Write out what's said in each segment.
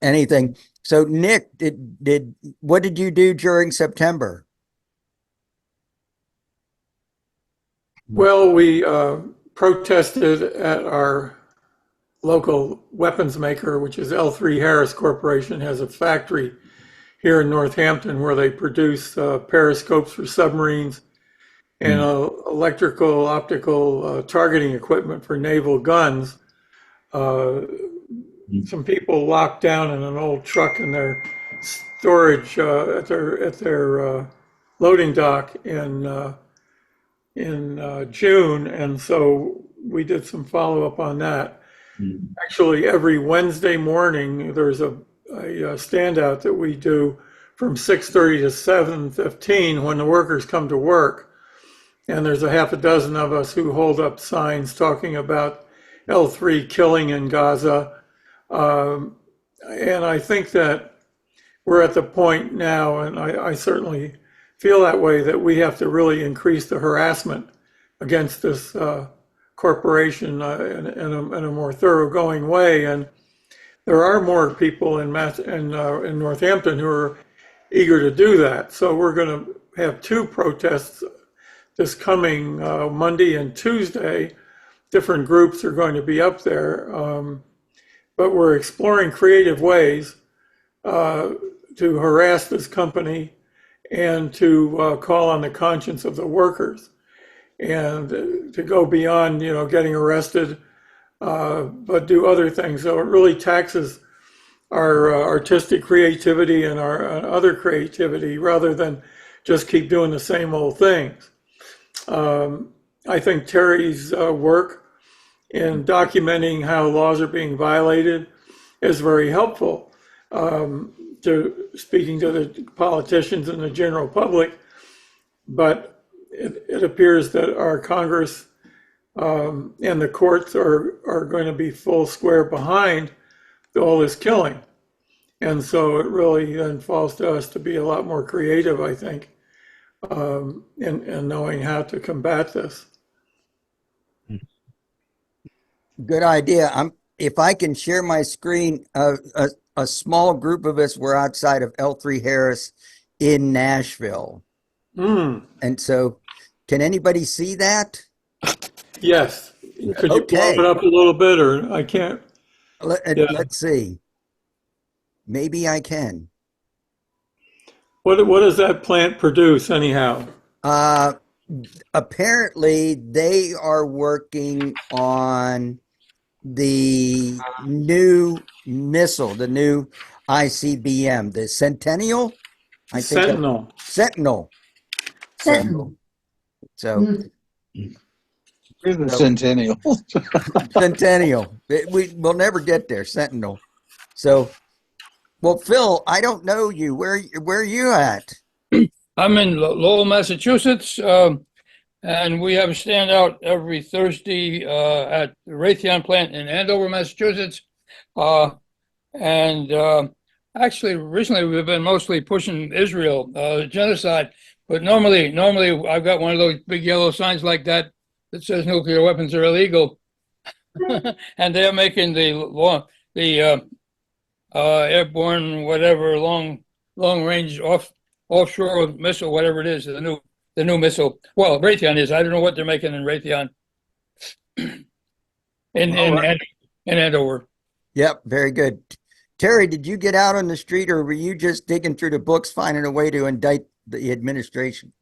anything. So Nick, did what did you do during September? Well, we protested at our local weapons maker, which is L3 Harris Corporation, has a factory here in Northampton where they produce periscopes for submarines and electrical, optical targeting equipment for naval guns. Uh, some people locked down in an old truck in their storage at their loading dock in June, and so we did some follow up on that. Actually, every Wednesday morning there's a standout that we do from 6:30 to 7:15 when the workers come to work, and there's a half a dozen of us who hold up signs talking about L3 killing in Gaza. And I think that we're at the point now, and I certainly feel that way, that we have to really increase the harassment against this corporation in a more thoroughgoing way. And there are more people in Northampton who are eager to do that. So we're going to have two protests this coming Monday and Tuesday. Different groups are going to be up there, but we're exploring creative ways to harass this company and to call on the conscience of the workers and to go beyond, getting arrested, but do other things. So it really taxes our artistic creativity and our other creativity rather than just keep doing the same old things. I think Terry's work in documenting how laws are being violated is very helpful to speaking to the politicians and the general public. But it appears that our Congress and the courts are going to be full square behind all this killing. And so it really then falls to us to be a lot more creative, I think, in knowing how to combat this. Good idea. If I can share my screen, a small group of us were outside of L3 Harris in Nashville. And so can anybody see that? Yes. Could you blow Okay. it up a little bit, or I can't? Yeah. Let's see. Maybe I can. What does that plant produce anyhow? Apparently they are working on the new missile, the new ICBM, the Centennial. I think Sentinel. Sentinel. Sentinel. So We're the Centennial. Centennial. We'll never get there. Sentinel. So, well, Phil, I don't know you. Where are you at? I'm in Lowell, Massachusetts, and we have a standout every Thursday at the Raytheon plant in Andover, Massachusetts. And actually, recently we've been mostly pushing Israel genocide. But normally I've got one of those big yellow signs like that that says nuclear weapons are illegal, and they're making the airborne whatever long range offshore missile, whatever it is, the new missile. Well, Raytheon is. I don't know what they're making in Raytheon in Andover. Yep, very good. Terry, did you get out on the street, or were you just digging through the books, finding a way to indict the administration?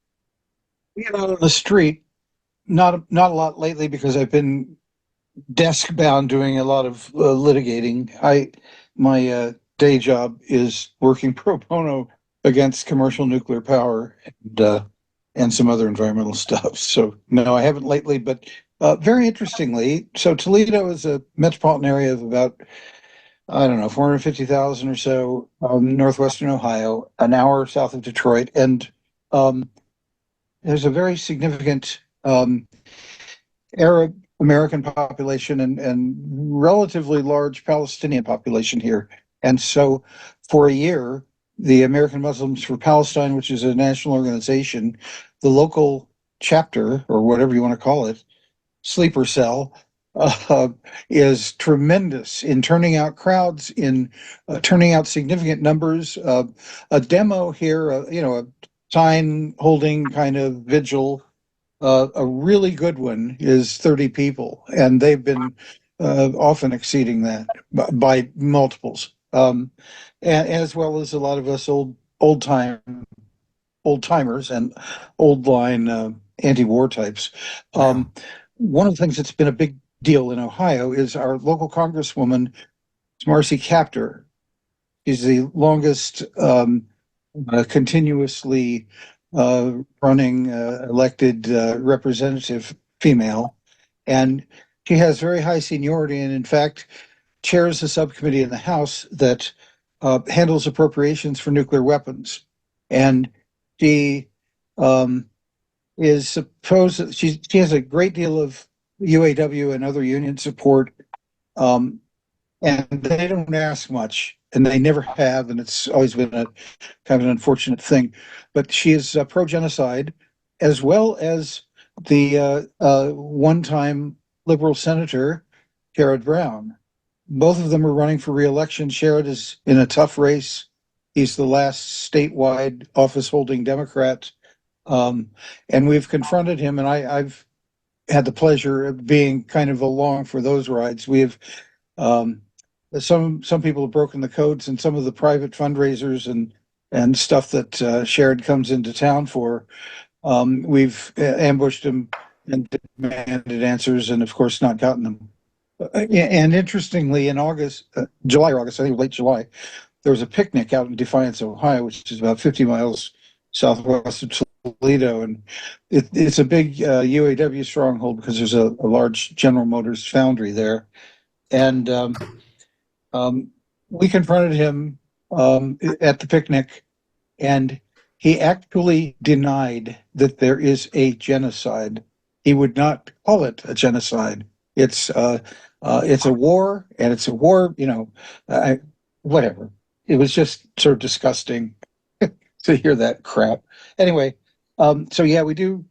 We get out on the street, not a lot lately because I've been desk bound doing a lot of litigating. My day job is working pro bono against commercial nuclear power and some other environmental stuff. So no, I haven't lately, but very interestingly, so Toledo is a metropolitan area of about, I don't know, 450,000 or so, northwestern Ohio, an hour south of Detroit. And there's a very significant Arab American population and relatively large Palestinian population here. And so for a year, the American Muslims for Palestine, which is a national organization, the local chapter, or whatever you want to call it, sleeper cell, uh, is tremendous in turning out crowds, in turning out significant numbers. A demo here, a sign holding kind of vigil. A really good one is 30 people, and they've been often exceeding that by multiples. And as well as a lot of us old timers and old line anti-war types. Wow. One of the things that's been a big deal in Ohio is our local congresswoman, Marcy Kaptur. She's the longest continuously running elected representative female, and she has very high seniority, and in fact chairs a subcommittee in the House that handles appropriations for nuclear weapons. And she is supposed she has a great deal of UAW and other union support, um, and they don't ask much, and they never have, and it's always been a kind of an unfortunate thing. But she is pro-genocide, as well as the one-time liberal senator, Sherrod Brown. Both of them are running for re-election. Sherrod is in a tough race. He's the last statewide office-holding Democrat, and we've confronted him. And I've had the pleasure of being kind of along for those rides. We have um, some people have broken the codes, and some of the private fundraisers and stuff that Sherrod comes into town for. We've ambushed him and demanded answers, and of course not gotten them. And interestingly, in July or August, I think late July, there was a picnic out in Defiance, Ohio, which is about 50 miles southwest of Toledo, and it's a big UAW stronghold because there's a large General Motors foundry there. And um, we confronted him at the picnic, and he actually denied that there is a genocide. He would not call it a genocide. It's a war, and it's a war. Whatever. It was just sort of disgusting to hear that crap. Anyway, so yeah, we do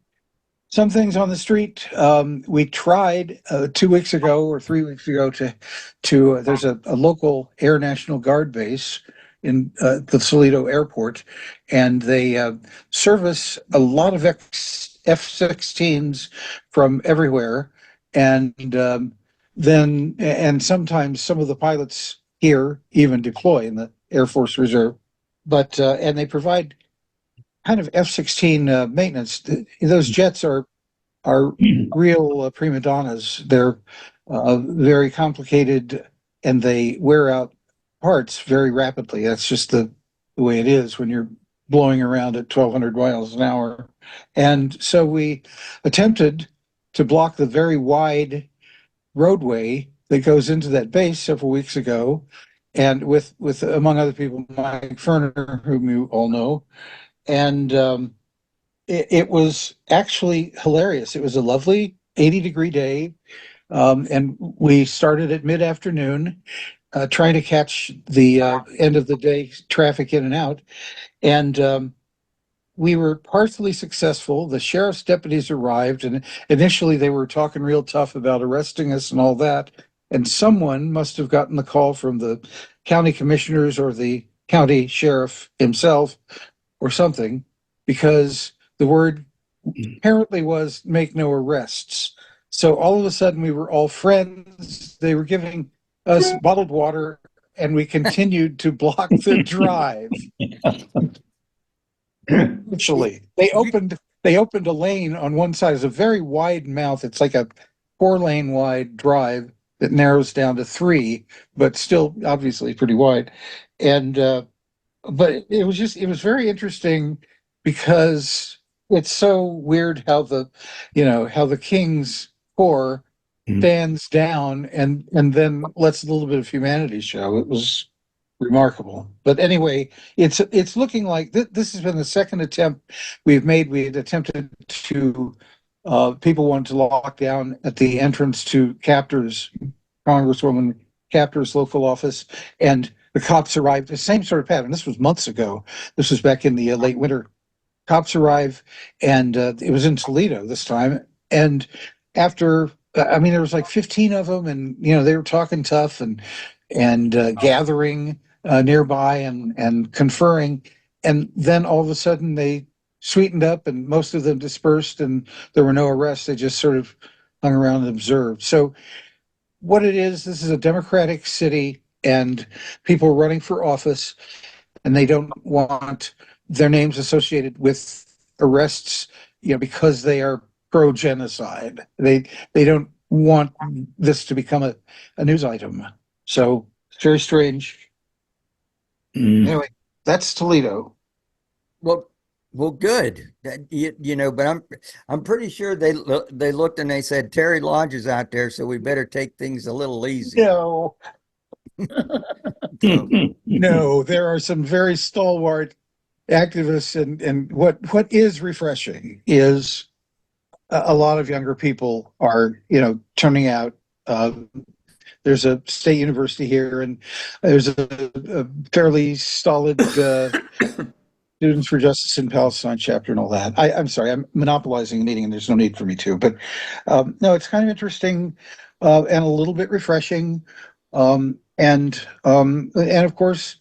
some things on the street. We tried 2 weeks ago or 3 weeks ago to there's a local Air National Guard base in the Toledo airport, and they service a lot of F-16s from everywhere, and then sometimes some of the pilots here even deploy in the Air Force Reserve, but and they provide kind of F-16 maintenance. Those jets are real prima donnas. They're very complicated, and they wear out parts very rapidly. That's just the way it is when you're blowing around at 1,200 miles an hour. And so we attempted to block the very wide roadway that goes into that base several weeks ago, and with among other people, Mike Ferner, whom you all know, and it was actually hilarious. It was a lovely 80-degree day, and we started at mid-afternoon, trying to catch the end of the day traffic in and out, and we were partially successful. The sheriff's deputies arrived, and initially they were talking real tough about arresting us and all that. And someone must have gotten the call from the county commissioners or the county sheriff himself or something, because the word apparently was make no arrests. So all of a sudden we were all friends. They were giving us bottled water, and we continued to block the drive. Actually, they opened a lane on one side. It's a very wide mouth. It's like a 4-lane wide drive that narrows down to 3, but still obviously pretty wide. And but it was very interesting, because it's so weird how the king's core stands down and then lets a little bit of humanity show. It was remarkable. But anyway, it's looking like this has been the second attempt we've made. We had attempted to people wanted to lock down at the entrance to Congresswoman Captor's local office, and the cops arrived. The same sort of pattern. This was months ago. This was back in the late winter. Cops arrive, and it was in Toledo this time. And after I mean, there was like 15 of them, and they were talking tough and gathering nearby and conferring, and then all of a sudden they sweetened up, and most of them dispersed, and there were no arrests. They just sort of hung around and observed. So, what it is, this is a democratic city, and people are running for office, and they don't want their names associated with arrests, because they are pro genocide. They don't want this to become a news item. So it's very strange. Anyway, that's Toledo. Well, good. But I'm pretty sure they looked and they said Terry Lodge is out there, so we better take things a little easy. No, So, no, there are some very stalwart activists, and what is refreshing is a lot of younger people are turning out. There's a state university here, and there's a fairly stolid Students for Justice in Palestine chapter and all that. I'm sorry, I'm monopolizing the meeting, and there's no need for me to. But no, it's kind of interesting and a little bit refreshing. And of course,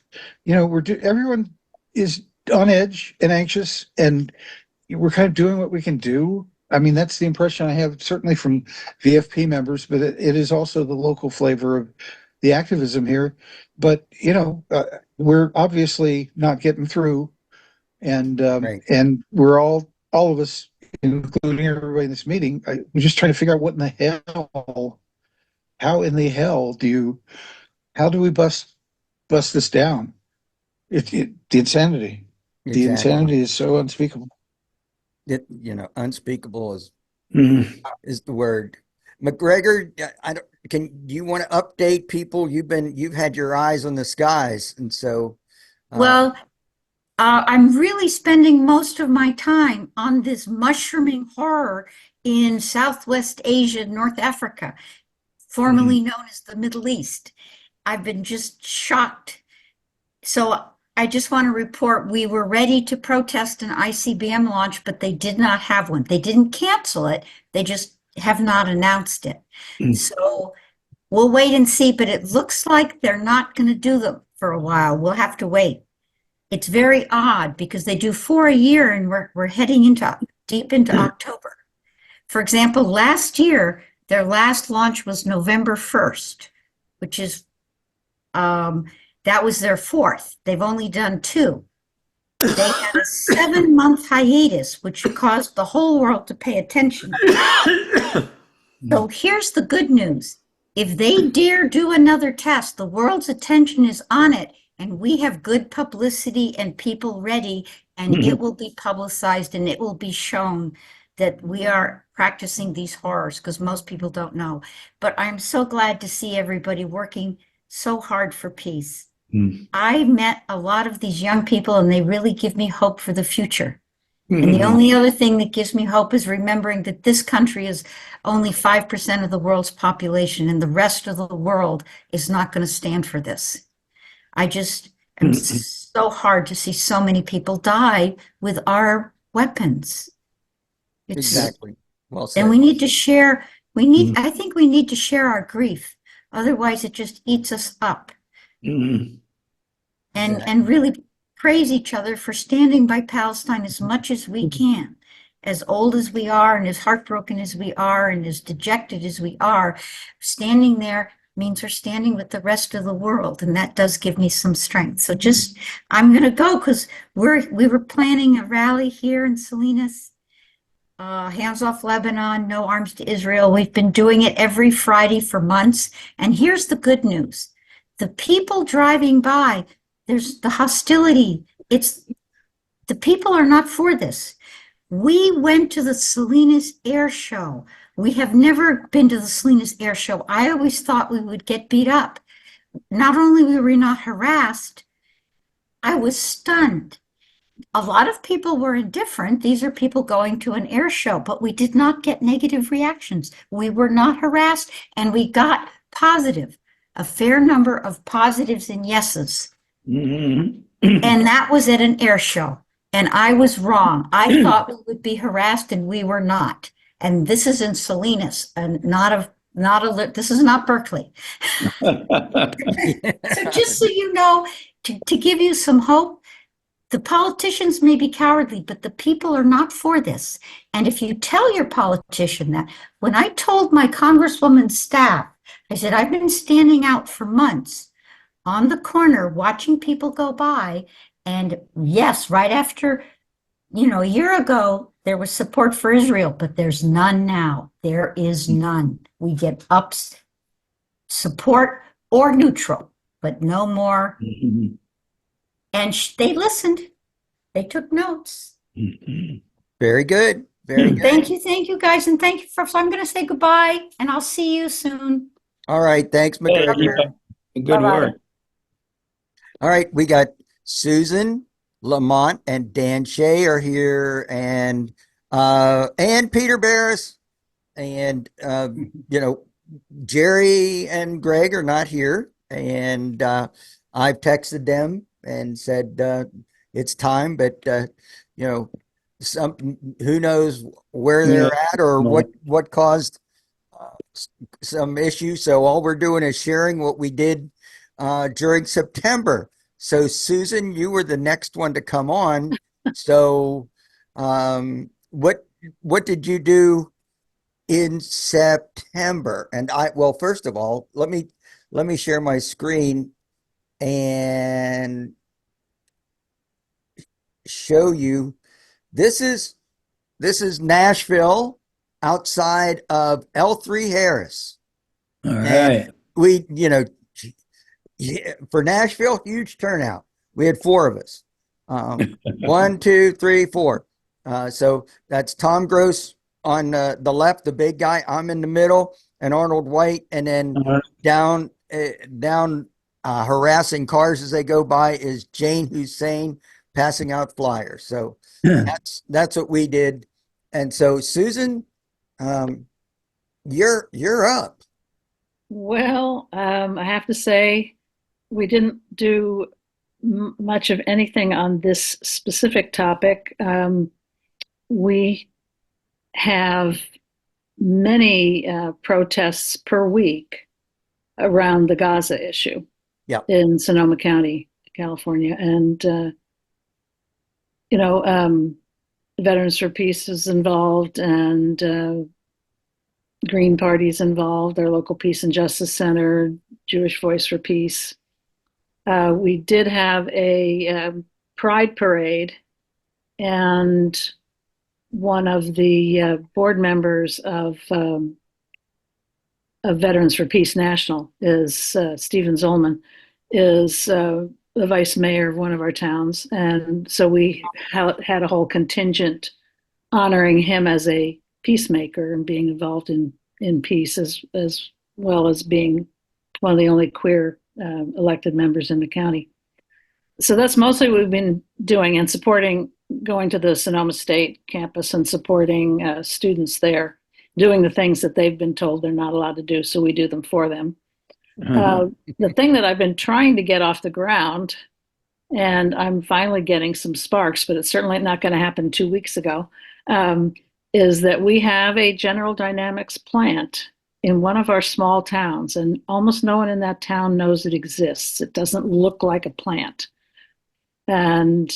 everyone is on edge and anxious, and we're kind of doing what we can do. I mean, that's the impression I have, certainly from VFP members, but it is also the local flavor of the activism here. But we're obviously not getting through. And right. and we're all of us, including everybody in this meeting, we're just trying to figure out how in the hell how do we bust this down? The insanity. Exactly. The insanity is so unspeakable. Unspeakable is the word. McGregor, do you want to update people? You've had your eyes on the skies, and so well, I'm really spending most of my time on this mushrooming horror in Southwest Asia, North Africa, formerly known as the Middle East. I've been just shocked. So I just want to report we were ready to protest an ICBM launch, but they did not have one. They didn't cancel it. They just have not announced it. So we'll wait and see, but it looks like they're not going to do them for a while. We'll have to wait. It's very odd because they do 4 a year, and we're heading deep into October. For example, last year, their last launch was November 1st, which is, that was their 4th. They've only done 2. They had a 7-month hiatus, which caused the whole world to pay attention. So here's the good news. If they dare do another test, the world's attention is on it, and we have good publicity and people ready, and it will be publicized and it will be shown that we are practicing these horrors, because most people don't know. But I'm so glad to see everybody working so hard for peace. I met a lot of these young people, and they really give me hope for the future. And the only other thing that gives me hope is remembering that this country is only 5% of the world's population, and the rest of the world is not going to stand for this. I just am so hard to see so many people die with our weapons. exactly. Well said. And we need to share, I think we need to share our grief. Otherwise, it just eats us up. And really praise each other for standing by Palestine as much as we can. As old as we are, and as heartbroken as we are, and as dejected as we are, standing there means we're standing with the rest of the world, and that does give me some strength. So I'm going to go, because we were planning a rally here in Salinas, Hands Off Lebanon, No Arms to Israel. We've been doing it every Friday for months, and here's the good news. The people driving by, there's the hostility. The people are not for this. We went to the Salinas Air Show. We have never been to the Salinas Air Show. I always thought we would get beat up. Not only were we not harassed, I was stunned. A lot of people were indifferent. These are people going to an air show, but we did not get negative reactions. We were not harassed, and we got a fair number of positives and yeses. And that was at an air show. And I was wrong. I thought we would be harassed, and we were not. And this is in Salinas, and this is not Berkeley. So just so you know, to give you some hope, the politicians may be cowardly, but the people are not for this. And if you tell your politician that, when I told my congresswoman's staff, I said, I've been standing out for months on the corner watching people go by. And yes, right after, a year ago, there was support for Israel, but there's none now. There is none. We get ups, support or neutral, but no more. And they listened. They took notes. Very good. Very good. Thank you, guys, and thank you so I'm going to say goodbye, and I'll see you soon. All right. Thanks, McGregor. Good Bye-bye. work. All right. We got Susan, Lamont, and Dan Shea are here, and Peter Barris, and Gerry and Greg are not here, and I've texted them and said it's time, but who knows where they're at or what caused some issues. So all we're doing is sharing what we did during September. So Susan, you were the next one to come on. So what did you do in September? And first of all, let me share my screen and show you. This is Nashville outside of L3 Harris. All right. We, for Nashville, huge turnout. We had 4 of us. 1, 2, 3, 4. So that's Tom Gross on the left, the big guy. I'm in the middle, and Arnold White, and then down harassing cars as they go by is Jane Hussein passing out flyers. So that's what we did. And so Susan, you're up. Well, I have to say we didn't do much of anything on this specific topic. We have many protests per week around the Gaza issue in Sonoma County, California. And, Veterans for Peace is involved, and Green Party's involved, our local Peace and Justice Center, Jewish Voice for Peace. We did have a pride parade, and one of the board members of Veterans for Peace National is Stephen Zollman, is the vice mayor of one of our towns. And so we had a whole contingent honoring him as a peacemaker and being involved in peace, as well as being one of the only queer elected members in the county. So that's mostly what we've been doing, and supporting, going to the Sonoma State campus and supporting students there, doing the things that they've been told they're not allowed to do, so we do them for them. The thing that I've been trying to get off the ground, and I'm finally getting some sparks, but it's certainly not going to happen 2 weeks ago, is that we have a General Dynamics plant in one of our small towns, and almost no one in that town knows it exists. It doesn't look like a plant. And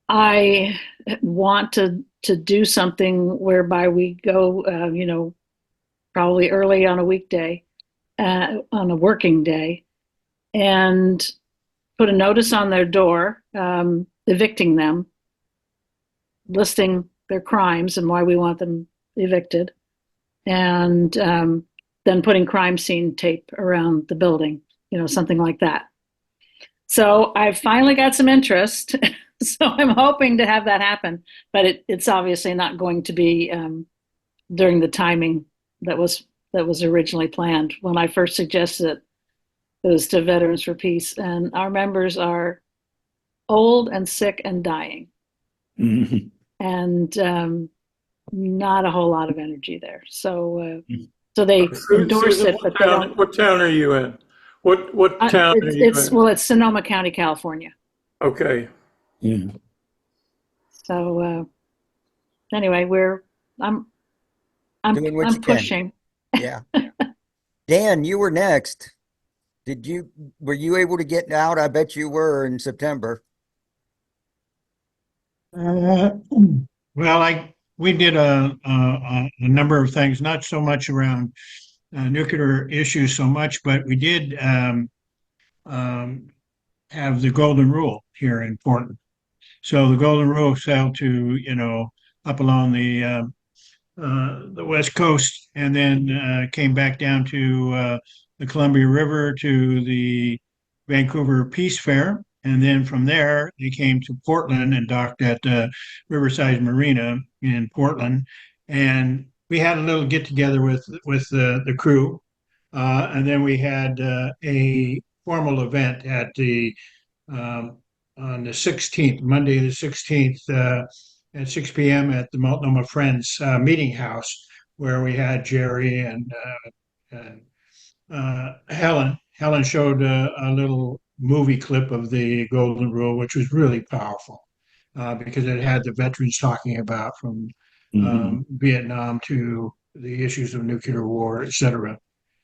I want to do something whereby we go, probably early on a weekday, on a working day, and put a notice on their door, evicting them, listing their crimes and why we want them evicted, and then putting crime scene tape around the building, something like that. So I've finally got some interest. So I'm hoping to have that happen, but it's obviously not going to be during the timing that was originally planned. When I first suggested it was to Veterans for Peace, and our members are old and sick and dying, and not a whole lot of energy there. So they endorse it, but they don't. What town are you in? What town are you in? Well, it's Sonoma County, California. Okay. Yeah. So anyway, we're I'm Doing what you I'm can. pushing. Yeah. Dan, you were next. Were you able to get out? I bet you were in September. Uh, well, we did a number of things, not so much around nuclear issues so much, but we did um, have the Golden Rule here in Portland. So the Golden Rule sailed to, up along the West Coast, and then came back down to the Columbia River to the Vancouver Peace Fair. And then from there, they came to Portland and docked at Riverside Marina in Portland. And we had a little get together with the crew. And then we had a formal event at um, on the 16th, Monday the 16th, at 6 p.m. at the Multnomah Friends Meeting House, where we had Gerry and Helen. Helen showed a little movie clip of the Golden Rule, which was really powerful because it had the veterans talking about from Vietnam to the issues of nuclear war, et cetera.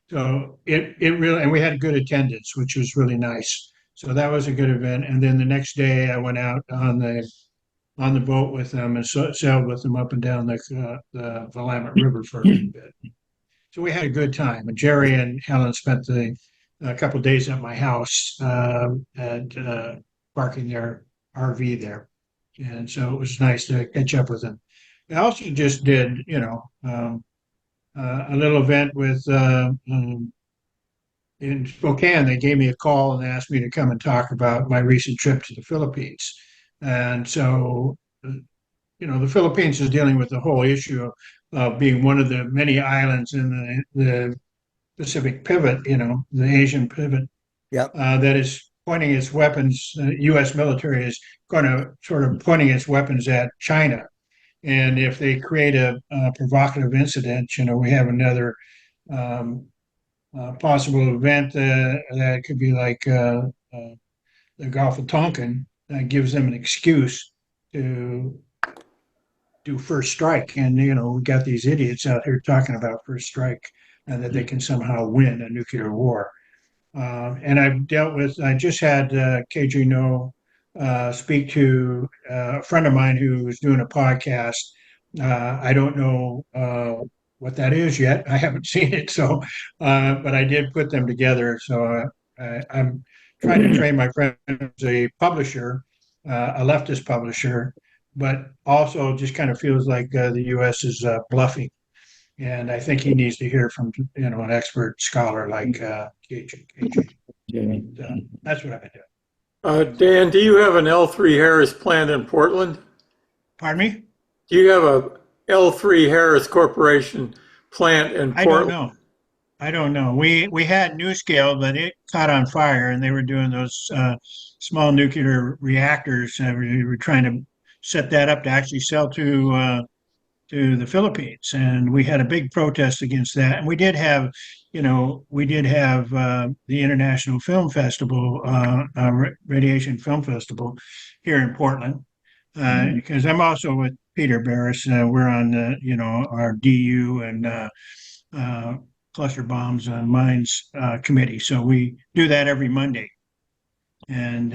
So it really, and we had good attendance, which was really nice. So that was a good event. And then the next day, I went out on the boat with them and sailed with them up and down the Willamette River for a little bit. So we had a good time. And Gerry and Helen spent a couple of days at my house and parking their RV there. And so it was nice to catch up with them. I also just did, a little event with in Spokane. They gave me a call and asked me to come and talk about my recent trip to the Philippines. And so, the Philippines is dealing with the whole issue of being one of the many islands in the Pacific pivot, the Asian pivot, Yep. that is pointing its weapons. U.S. military is going to sort of pointing its weapons at China. And if they create a provocative incident, we have another possible event that could be like the Gulf of Tonkin that gives them an excuse to do first strike. And, we got these idiots out here talking about first strike and that they can somehow win a nuclear war. And I just had KG No speak to a friend of mine who is doing a podcast. I don't know what that is yet. I haven't seen it, but I did put them together. So I'm trying to train my friend as a publisher, a leftist publisher, but also just kind of feels like the U.S. is bluffing. And I think he needs to hear from an expert scholar like KG. That's what I've been doing. Dan, do you have an L3 Harris plant in Portland? Pardon me? Do you have a L3 Harris Corporation plant in Portland? I don't know. We had NuScale, but it caught on fire, and they were doing those small nuclear reactors. We were trying to set that up to actually sell to the Philippines, and we had a big protest against that. And we did have the International Film Festival, Radiation Film Festival, here in Portland. Because I'm also with Peter Barris. We're on our DU and cluster bombs and mines committee. So we do that every Monday. And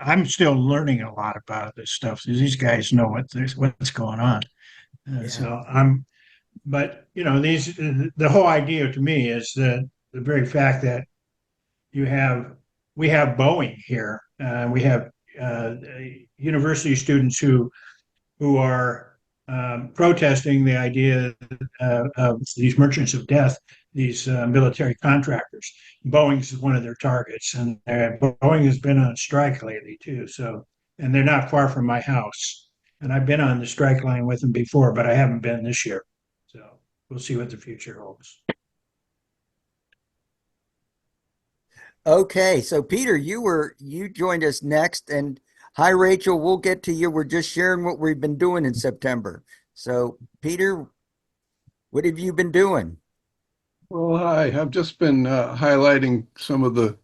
I'm still learning a lot about this stuff. These guys know what's going on. So but the whole idea to me is the very fact that we have Boeing here. We have university students who are protesting the idea of these merchants of death, these military contractors. Boeing's one of their targets, and Boeing has been on strike lately too. So, and they're not far from my house. And I've been on the strike line with them before, but I haven't been this year. So we'll see what the future holds. Okay, so Peter, you joined us next, and hi Rachel, we'll get to you. We're just sharing what we've been doing in September. So Peter, what have you been doing? Well, hi. I've just been highlighting some of the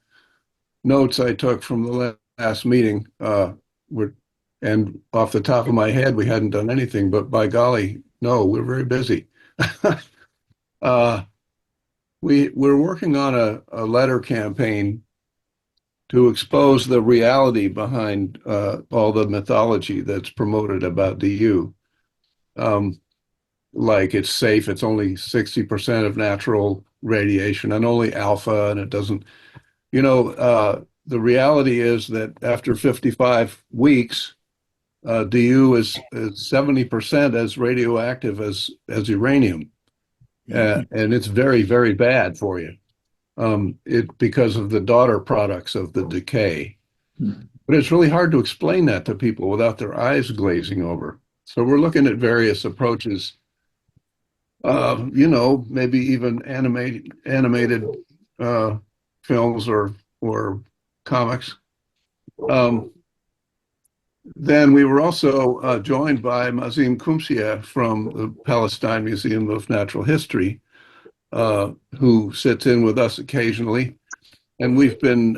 notes I took from the last meeting. And off the top of my head, we hadn't done anything, but by golly, No, we're very busy. uh, we're working on a letter campaign to expose the reality behind all the mythology that's promoted about DU. Um, like it's safe, it's only 60% of natural radiation and only alpha, and it doesn't, the reality is that after 55 weeks, DU is 70% as radioactive as uranium. And it's very, very bad for you. Because of the daughter products of the decay. But it's really hard to explain that to people without their eyes glazing over. So we're looking at various approaches, maybe even animated films or comics. Then we were also joined by Mazim Kumsia from the Palestine Museum of Natural History, who sits in with us occasionally. And we've been,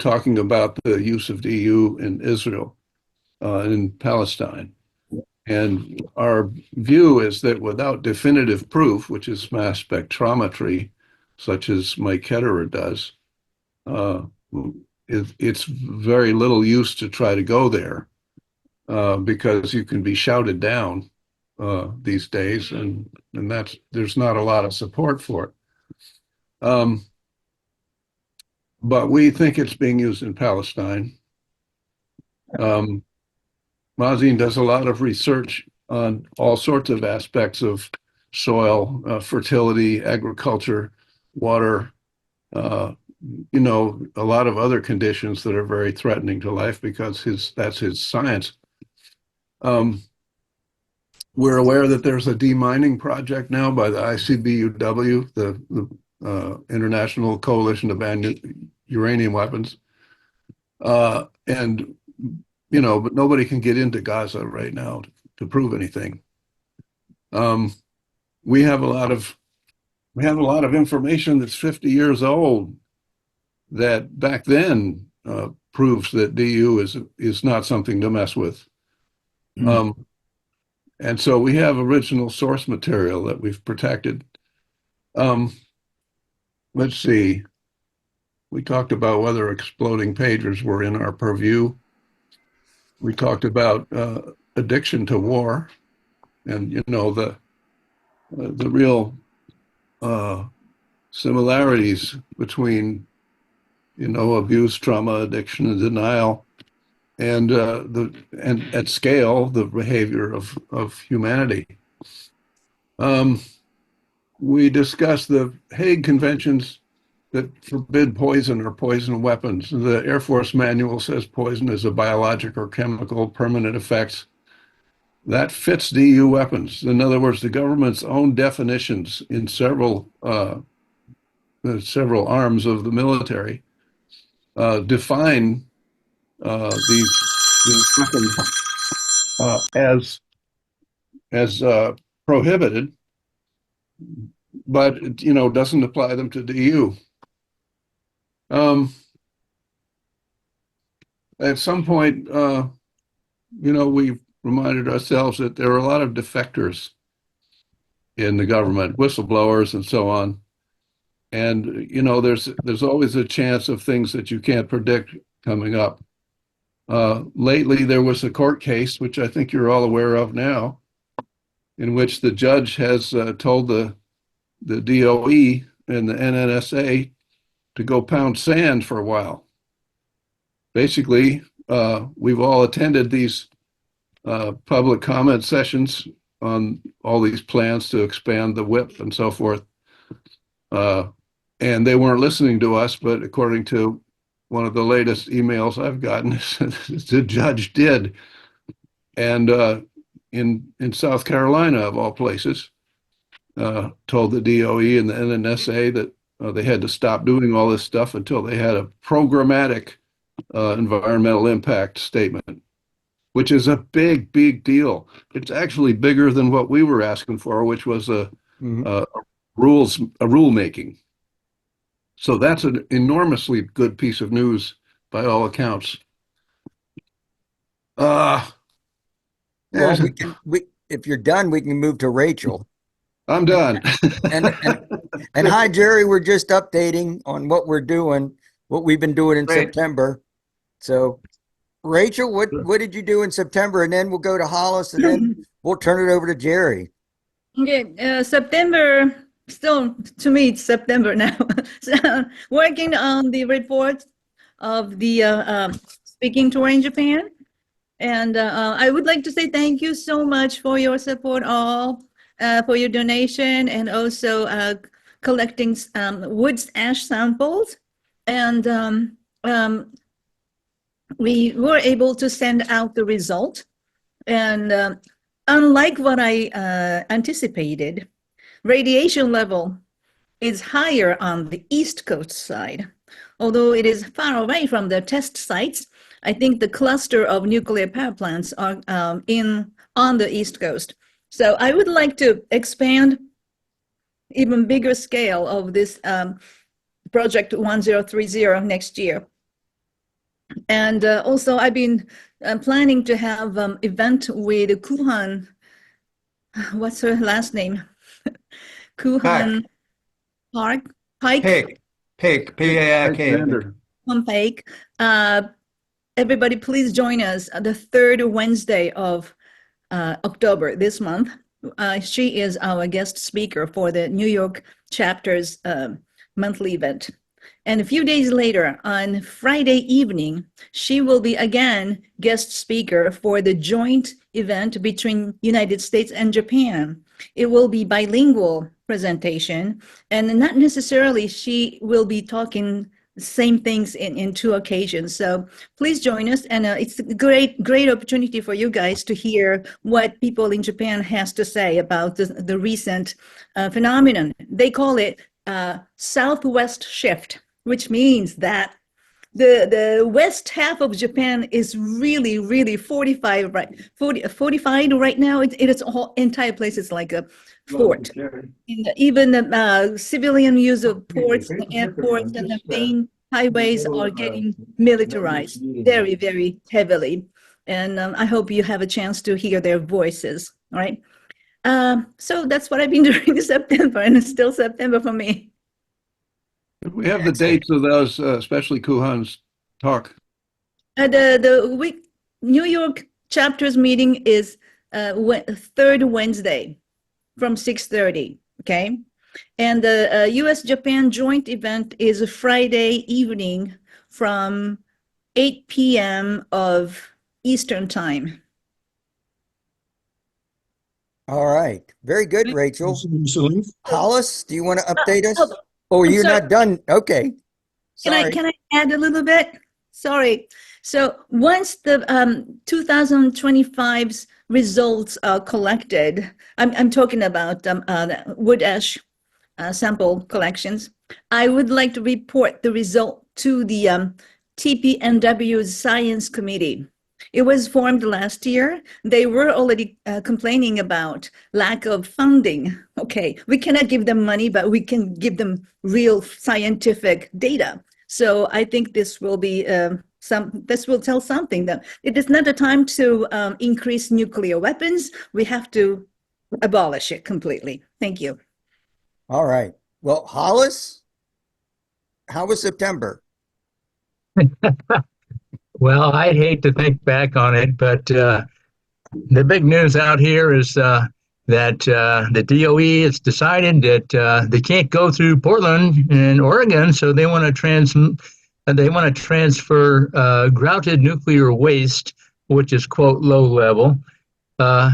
talking about the use of DU in Israel, in Palestine. And our view is that without definitive proof, which is mass spectrometry, such as Mike Ketterer does, it's very little use to try to go there because you can be shouted down these days, and there's not a lot of support for it. But we think it's being used in Palestine. Mazin does a lot of research on all sorts of aspects of soil, fertility, agriculture, water, a lot of other conditions that are very threatening to life because that's his science. We're aware that there's a demining project now by the ICBUW, the International Coalition to Ban Uranium Weapons. But nobody can get into Gaza right now to prove anything. We have a lot of information that's 50 years old that back then proves that DU is not something to mess with. And so we have original source material that we've protected. Let's see. We talked about whether exploding pagers were in our purview. We talked about addiction to war, and the real similarities between abuse, trauma, addiction, and denial, and at scale the behavior of humanity. We discussed the Hague Conventions that forbid poison or poison weapons. The Air Force manual says poison is a biologic or chemical permanent effects. That fits DU weapons. In other words, the government's own definitions in several arms of the military define these weapons as prohibited, but doesn't apply them to DU. At some point, we reminded ourselves that there are a lot of defectors in the government, whistleblowers and so on. And, there's always a chance of things that you can't predict coming up. Lately, there was a court case, which I think you're all aware of now, in which the judge has told the DOE and the NNSA to go pound sand for a while. Basically, we've all attended these public comment sessions on all these plans to expand the WIP and so forth. And they weren't listening to us, but according to one of the latest emails I've gotten, the judge did. And in South Carolina, of all places, told the DOE and the NNSA that they had to stop doing all this stuff until they had a programmatic environmental impact statement, which is a big, big deal. It's actually bigger than what we were asking for, which was a rulemaking. So that's an enormously good piece of news by all accounts. Well, if you're done, we can move to Rachel. I'm done. And hi, Gerry. We're just updating on what we're doing, what we've been doing in Great. September. So, Rachel, what did you do in September? And then we'll go to Hollis, and then we'll turn it over to Gerry. Okay, September, still to me, it's September now. So, working on the report of the speaking tour in Japan. And I would like to say thank you so much for your support, all, for your donation, and also collecting wood ash samples. And we were able to send out the result. And unlike what I anticipated, radiation level is higher on the East Coast side. Although it is far away from the test sites, I think the cluster of nuclear power plants are on the East Coast. So I would like to expand even bigger scale of this project 1030 next year. And also I've been planning to have event with Kuhan. What's her last name? Kuhan Park. Pike. Pig, P-A-I-K. Alexander. Pike. Everybody, please join us the third Wednesday of October this month. She is our guest speaker for the New York chapter's monthly event. And a few days later, on Friday evening, she will be again guest speaker for the joint event between United States and Japan. It will be bilingual presentation, and not necessarily she will be talking the same things in two occasions. So please join us, and it's a great opportunity for you guys to hear what people in Japan has to say about the recent phenomenon. They call it Southwest shift, which means that the west half of Japan is really fortified right now. It's whole entire place is like a fort. And even the civilian use of ports, the airports, and the main highways are getting militarized very heavily. And I hope you have a chance to hear their voices. All right. So that's what I've been doing in September, and it's still September for me. We have the dates of those, especially Kuhan's talk. The week New York chapters meeting is third Wednesday from 6:30. Okay, and the U.S.-Japan joint event is a Friday evening from 8 p.m. of Eastern time. All right. Very good, Rachel. Hollis, do you want to update us? Oh, I'm you're sorry. not done. Okay. Sorry. Can I add a little bit? Sorry. So once the 2025's results are collected, I'm talking about wood ash sample collections. I would like to report the result to the TPNW's Science Committee. It was formed last year. They were already complaining about lack of funding. Okay, we cannot give them money, but we can give them real scientific data. So I think this will be this will tell something that it is not a time to increase nuclear weapons. We have to abolish it completely. Thank you. All right. Well, Hollis, how was September? Well, I hate to think back on it, but the big news out here is that the DOE has decided that they can't go through Portland and Oregon, so they want to transfer grouted nuclear waste, which is quote low level,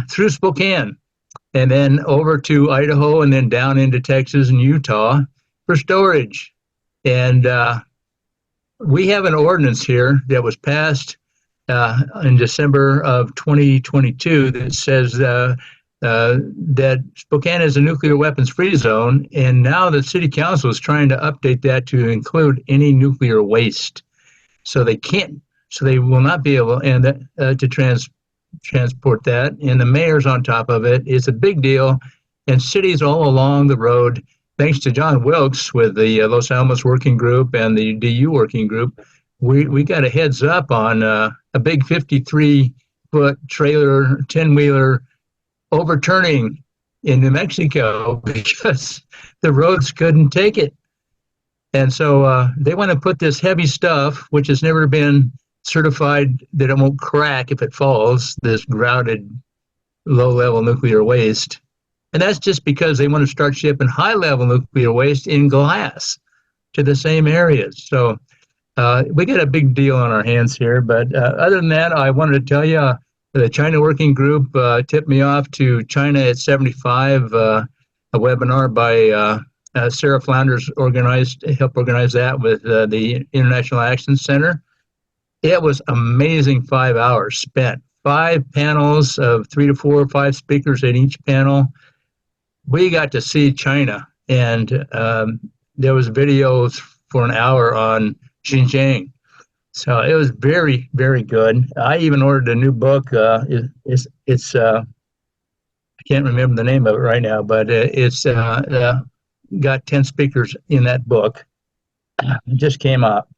through Spokane, and then over to Idaho, and then down into Texas and Utah for storage. And we have an ordinance here that was passed in December of 2022 that says that Spokane is a nuclear weapons free zone, and now the city council is trying to update that to include any nuclear waste. So they will not be able to transport that, and the mayor's on top of it. It's a big deal, and cities all along the road, thanks to John Wilkes with the Los Alamos Working Group and the DU Working Group, we got a heads up on a big 53-foot trailer, 10-wheeler overturning in New Mexico because the roads couldn't take it. And so they want to put this heavy stuff, which has never been certified that it won't crack if it falls, this grouted low-level nuclear waste. And that's just because they want to start shipping high-level nuclear waste in glass to the same areas. So we got a big deal on our hands here. But other than that, I wanted to tell you, the China Working Group tipped me off to China at 75, a webinar by Sarah Flounders helped organize that with the International Action Center. It was amazing 5 hours spent. 5 panels of 3 to 4 or 5 speakers at each panel. We got to see China, and there was videos for an hour on Xinjiang. So it was very, very good. I even ordered a new book. It's I can't remember the name of it right now, but it's got 10 speakers in that book. It just came out.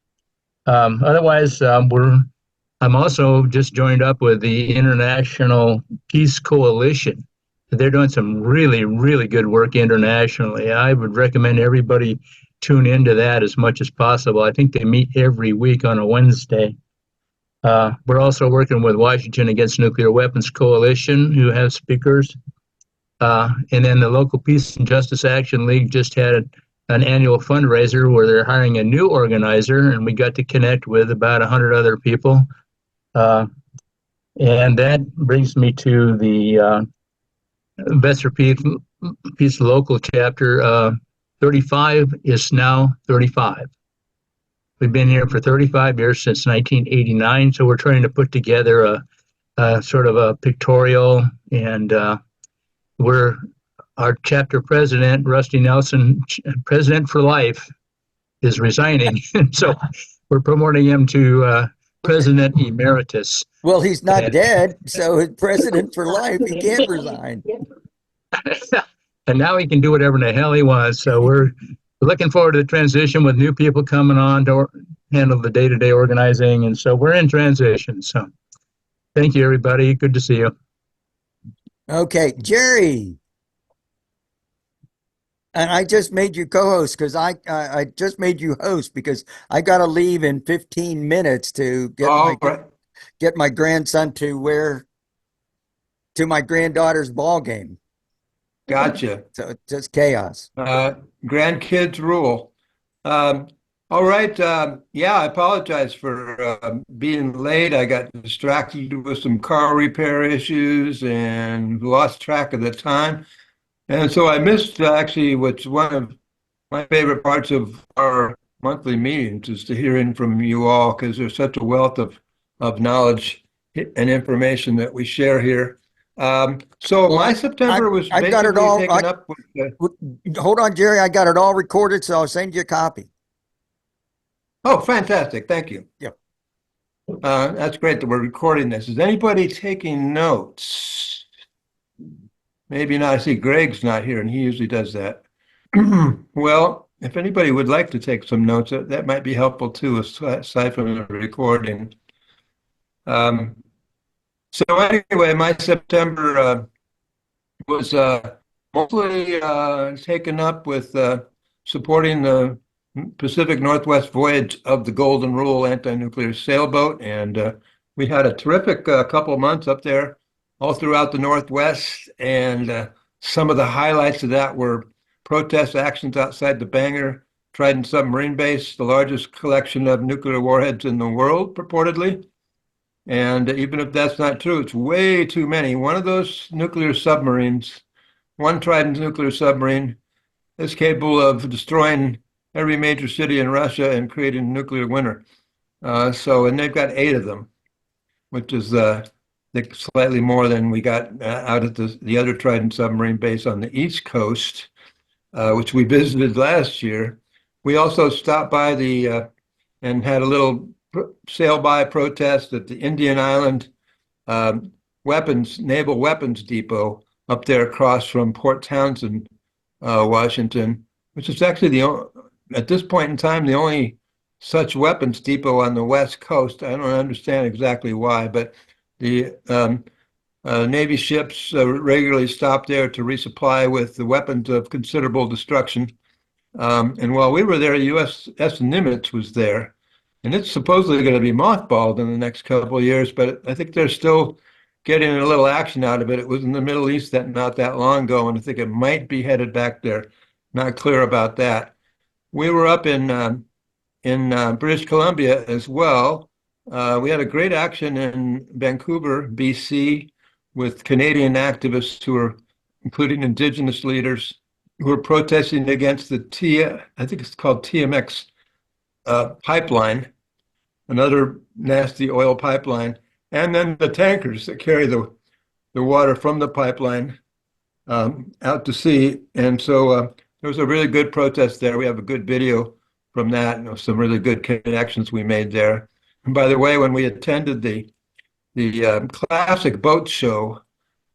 Otherwise, I'm also just joined up with the International Peace Coalition. They're doing some really, really good work internationally. I would recommend everybody tune into that as much as possible. I think they meet every week on a Wednesday. We're also working with Washington Against Nuclear Weapons Coalition, who have speakers. And then the local Peace and Justice Action League just had an annual fundraiser where they're hiring a new organizer, and we got to connect with about 100 other people. And that brings me to the Vesper Peace Local Chapter. 35 is now 35. We've been here for 35 years, since 1989, so we're trying to put together a sort of a pictorial, and our chapter president, Rusty Nelson, president for life, is resigning. So we're promoting him to president emeritus. Well, he's not dead, so he's president for life. He can't resign. And now he can do whatever the hell he wants. So we're looking forward to the transition with new people coming on to handle the day-to-day organizing. And so we're in transition. So thank you, everybody. Good to see you. Okay, Gerry. And I just made you co-host because I just made you host because I got to leave in 15 minutes to get my grandson to my granddaughter's ball game. Gotcha. So it's just chaos. Grandkids rule. All right. Yeah, I apologize for being late. I got distracted with some car repair issues and lost track of the time. And so I missed actually what's one of my favorite parts of our monthly meetings is to hearing from you all, because there's such a wealth of knowledge and information that we share here. So my September was I got it basically all taken up with hold on, Gerry. I got it all recorded, so I'll send you a copy. Oh, fantastic. Thank you. Yeah. That's great that we're recording this. Is anybody taking notes? Maybe not. I see Greg's not here, and he usually does that. Well, if anybody would like to take some notes, that might be helpful too, aside from the recording. So anyway, my September was mostly taken up with supporting the Pacific Northwest voyage of the Golden Rule anti-nuclear sailboat, and we had a terrific couple of months up there all throughout the Northwest, and some of the highlights of that were protest actions outside the Bangor Trident submarine base, the largest collection of nuclear warheads in the world, purportedly. And even if that's not true, it's way too many. One of those nuclear submarines, one Trident nuclear submarine, is capable of destroying every major city in Russia and creating a nuclear winter. And they've got 8 of them, which is slightly more than we got out at the other Trident submarine base on the East Coast, which we visited last year. We also stopped by and had a little sail-by protest at the Indian Island Naval Weapons Depot up there across from Port Townsend, Washington, which is actually at this point in time, the only such weapons depot on the West Coast. I don't understand exactly why, but the Navy ships regularly stop there to resupply with the weapons of considerable destruction. And while we were there, USS Nimitz was there, and it's supposedly going to be mothballed in the next couple of years, but I think they're still getting a little action out of it. It was in the Middle East that not that long ago, and I think it might be headed back there. Not clear about that. We were up in British Columbia as well. We had a great action in Vancouver, BC, with Canadian activists who were, including Indigenous leaders, who were protesting against I think it's called TMX pipeline, another nasty oil pipeline, and then the tankers that carry the water from the pipeline out to sea. And so there was a really good protest there. We have a good video from that, and some really good connections we made there. And by the way, when we attended the classic boat show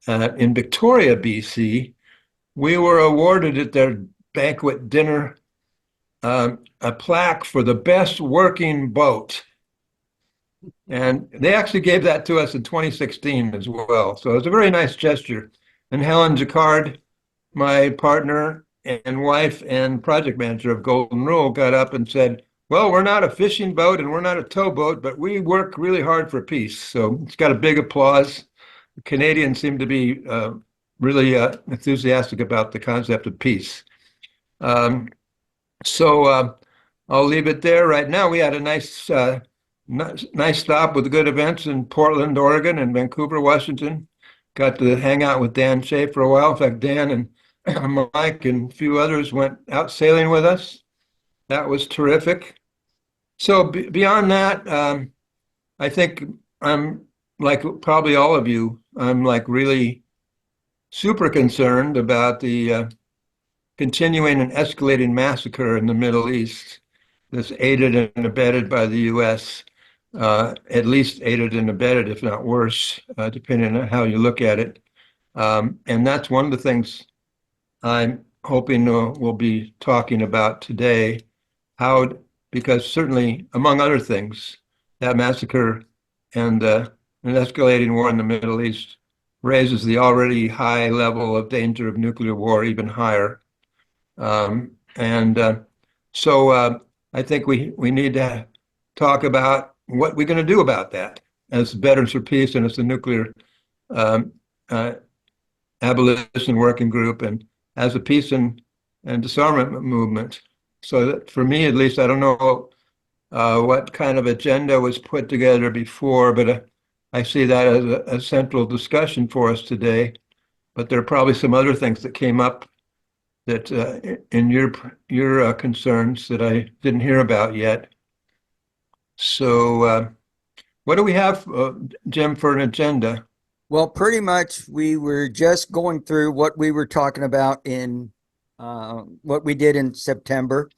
in Victoria, BC, we were awarded at their banquet dinner a plaque for the best working boat. And they actually gave that to us in 2016 as well. So it was a very nice gesture. And Helen Jacquard, my partner and wife and project manager of Golden Rule, got up and said, well, we're not a fishing boat and we're not a towboat, but we work really hard for peace. So it's got a big applause. The Canadians seem to be really enthusiastic about the concept of peace. So I'll leave it there right now. We had a nice stop with good events in Portland, Oregon, and Vancouver, Washington. Got to hang out with Dan Shea for a while. In fact, Dan and Mike and a few others went out sailing with us. That was terrific. So beyond that, I think I'm like probably all of you, I'm like really super concerned about the continuing and escalating massacre in the Middle East that's aided and abetted by the U.S., at least aided and abetted, if not worse, depending on how you look at it. And that's one of the things I'm hoping we'll be talking about today, because certainly, among other things, that massacre and an escalating war in the Middle East raises the already high level of danger of nuclear war even higher. So I think we need to talk about what we're going to do about that as Veterans for Peace and as the nuclear abolition working group and as a peace and disarmament movement. So that for me, at least, I don't know what kind of agenda was put together before, but I see that as a central discussion for us today. But there are probably some other things that came up that in your concerns that I didn't hear about yet. So what do we have, Jim, for an agenda? Well, pretty much we were just going through what we were talking about in what we did in September.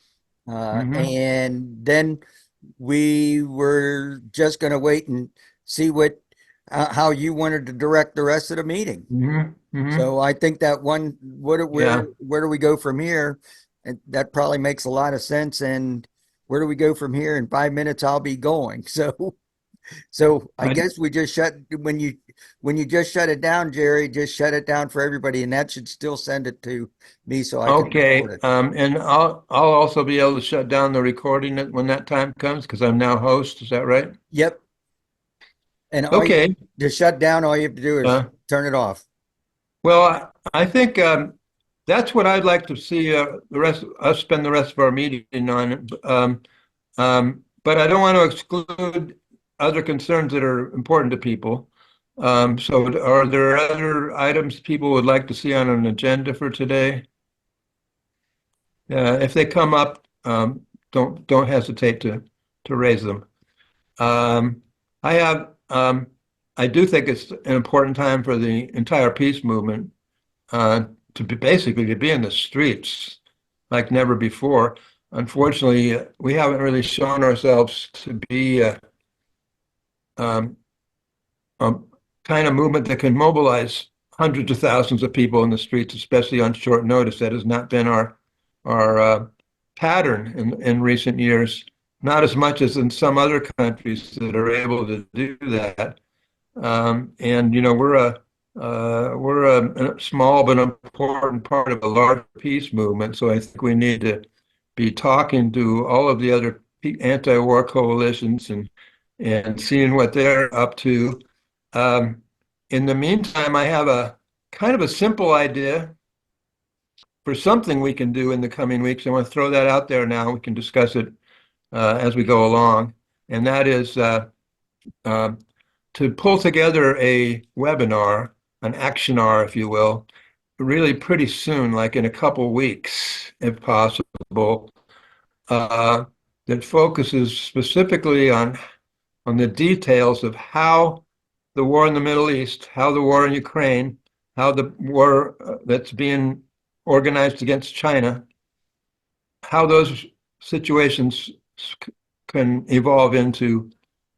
And then we were just going to wait and see how you wanted to direct the rest of the meeting. So I think that where do we go from here? And that probably makes a lot of sense. And where do we go from here? In 5 minutes, I'll be going. So I guess we just when you just shut it down, Gerry, just shut it down for everybody, and that should still send it to me so I can record it. And I'll also be able to shut down the recording when that time comes because I'm now host. Is that right? Yep. And to shut down, all you have to do is turn it off. Well, I think that's what I'd like to see us spend the rest of our meeting on. But I don't want to exclude other concerns that are important to people. So are there other items people would like to see on an agenda for today? If they come up, don't hesitate to raise them. I do think it's an important time for the entire peace movement to be in the streets like never before. Unfortunately, we haven't really shown ourselves to be a kind of movement that can mobilize hundreds of thousands of people in the streets, especially on short notice. That has not been our pattern in recent years, not as much as in some other countries that are able to do that. And we're we're a small but important part of a larger peace movement. So I think we need to be talking to all of the other anti-war coalitions and seeing what they're up to. In the meantime, I have a kind of a simple idea for something we can do in the coming weeks. I want to throw that out there now. We can discuss it as we go along. And that is to pull together a webinar, an actionar, if you will, really pretty soon, like in a couple weeks, if possible, that focuses specifically on the details of how the war in the Middle East, how the war in Ukraine, how the war that's being organized against China, how those situations can evolve into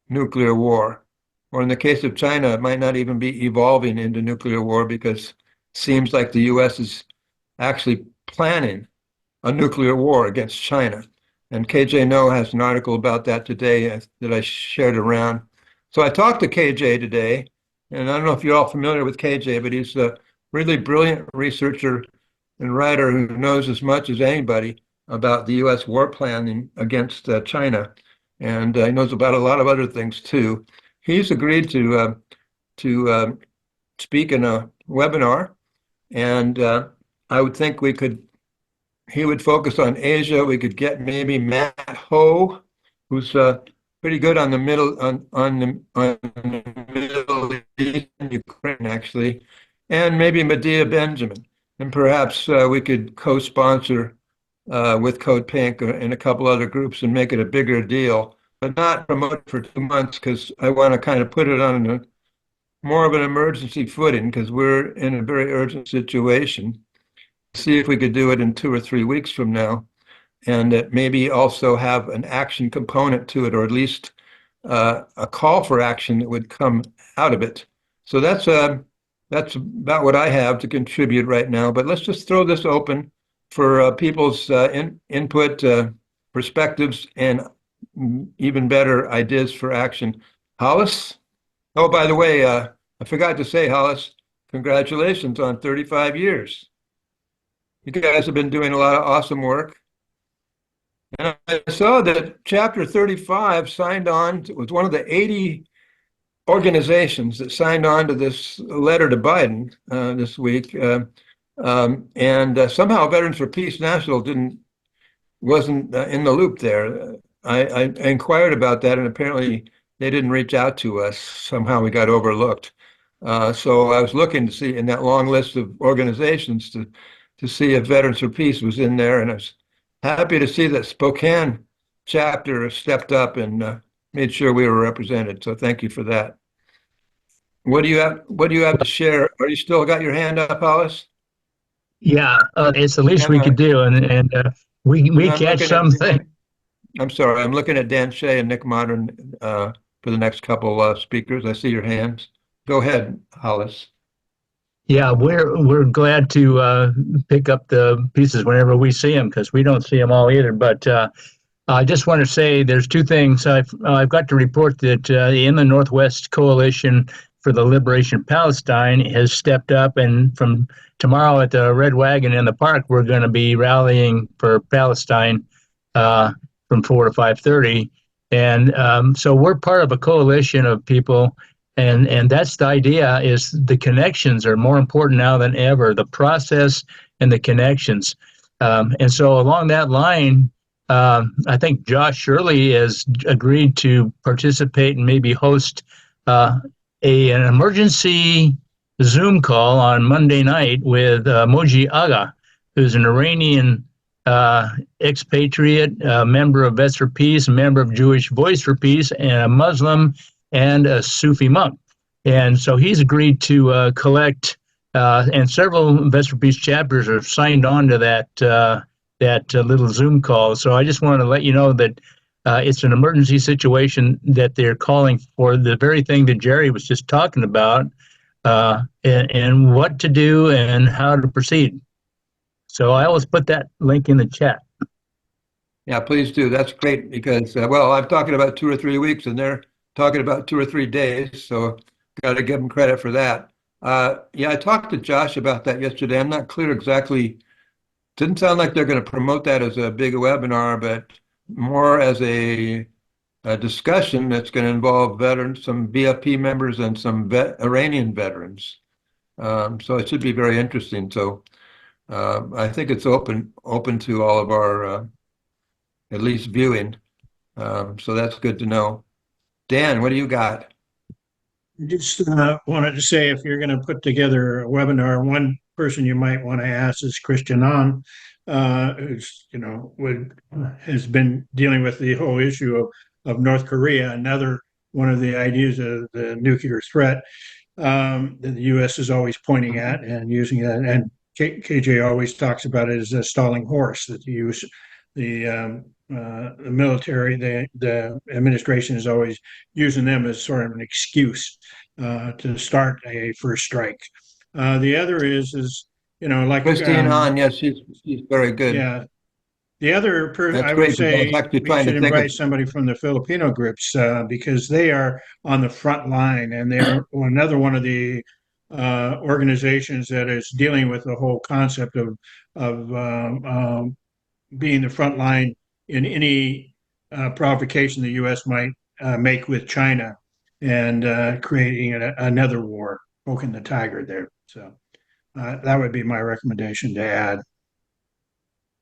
nuclear war. Or in the case of China, it might not even be evolving into nuclear war because it seems like the US is actually planning a nuclear war against China. And KJ No has an article about that today that I shared around. So I talked to KJ today, and I don't know if you're all familiar with KJ, but he's a really brilliant researcher and writer who knows as much as anybody about the US war planning against China. And he knows about a lot of other things too. He's agreed to speak in a webinar, and I would think he would focus on Asia. We could get maybe Matt Ho, who's pretty good on the Middle East and Ukraine, actually, and maybe Medea Benjamin. And perhaps we could co-sponsor with Code Pink and a couple other groups and make it a bigger deal, but not promote it for 2 months because I want to kind of put it on more of an emergency footing because we're in a very urgent situation. See if we could do it in 2 or 3 weeks from now, and that maybe also have an action component to it, or at least a call for action that would come out of it. So that's about what I have to contribute right now. But let's just throw this open for people's input, perspectives, and even better ideas for action. Hollis? Oh, by the way, I forgot to say, Hollis, congratulations on 35 years. You guys have been doing a lot of awesome work. And I saw that Chapter 35 signed on, was one of the 80 organizations that signed on to this letter to Biden this week. And somehow Veterans for Peace National wasn't in the loop there. I inquired about that, and apparently they didn't reach out to us. Somehow we got overlooked. So I was looking to see in that long list of organizations to see if Veterans for Peace was in there, and I was happy to see that Spokane chapter stepped up and made sure we were represented. So thank you for that. What do you have to share? Are you still got your hand up, Hollis? Yeah, it's the least we could do, and we catch something. I'm sorry, I'm looking at Dan Shea and Nick Modern for the next couple speakers. I see your hands. Go ahead, Hollis. Yeah, we're glad to pick up the pieces whenever we see them because we don't see them all either. But I just want to say there's two things. I've got to report that the Inland Northwest Coalition for the Liberation of Palestine has stepped up, and from tomorrow at the Red Wagon in the park, we're going to be rallying for Palestine from 4 to 5:30, and so we're part of a coalition of people. And that's the idea, is the connections are more important now than ever, the process and the connections. And so along that line, I think Josh Shirley has agreed to participate and maybe host an emergency Zoom call on Monday night with Moji Aga, who's an Iranian expatriate, member of Vets for Peace, a member of Jewish Voice for Peace, and a Muslim and a Sufi monk. And so he's agreed to collect, and several Vets for Peace chapters are signed on to that little Zoom call. So I just wanted to let you know that it's an emergency situation that they're calling for the very thing that Gerry was just talking about, and what to do and how to proceed. So I always put that link in the chat. Yeah, please do. That's great because, well, I'm talking about 2 or 3 weeks and they're talking about 2 or 3 days. So got to give them credit for that. Yeah, I talked to Josh about that yesterday. I'm not clear exactly. Didn't sound like they're going to promote that as a big webinar, but more as a discussion that's going to involve veterans, some VFP members, and some Iranian veterans. So it should be very interesting. So I think it's open to all of our at least viewing. So that's good to know. Dan, what do you got? Just wanted to say if you're going to put together a webinar, one person you might want to ask is Christian On, who's has been dealing with the whole issue of North Korea. Another one of the ideas of the nuclear threat that the U.S. is always pointing at and using it. And KJ always talks about it as a stalling horse that you use the military, the administration is always using them as sort of an excuse to start a first strike. The other is like Christine On, yes, she's very good. yeah. The other, That's I would great because I was say actually we trying should to think of. invite somebody from the Filipino groups because they are on the front line, and they're another one of the organizations that is dealing with the whole concept of being the front line in any provocation the U.S. might make with China and creating another war, poking the tiger there. So that would be my recommendation to add.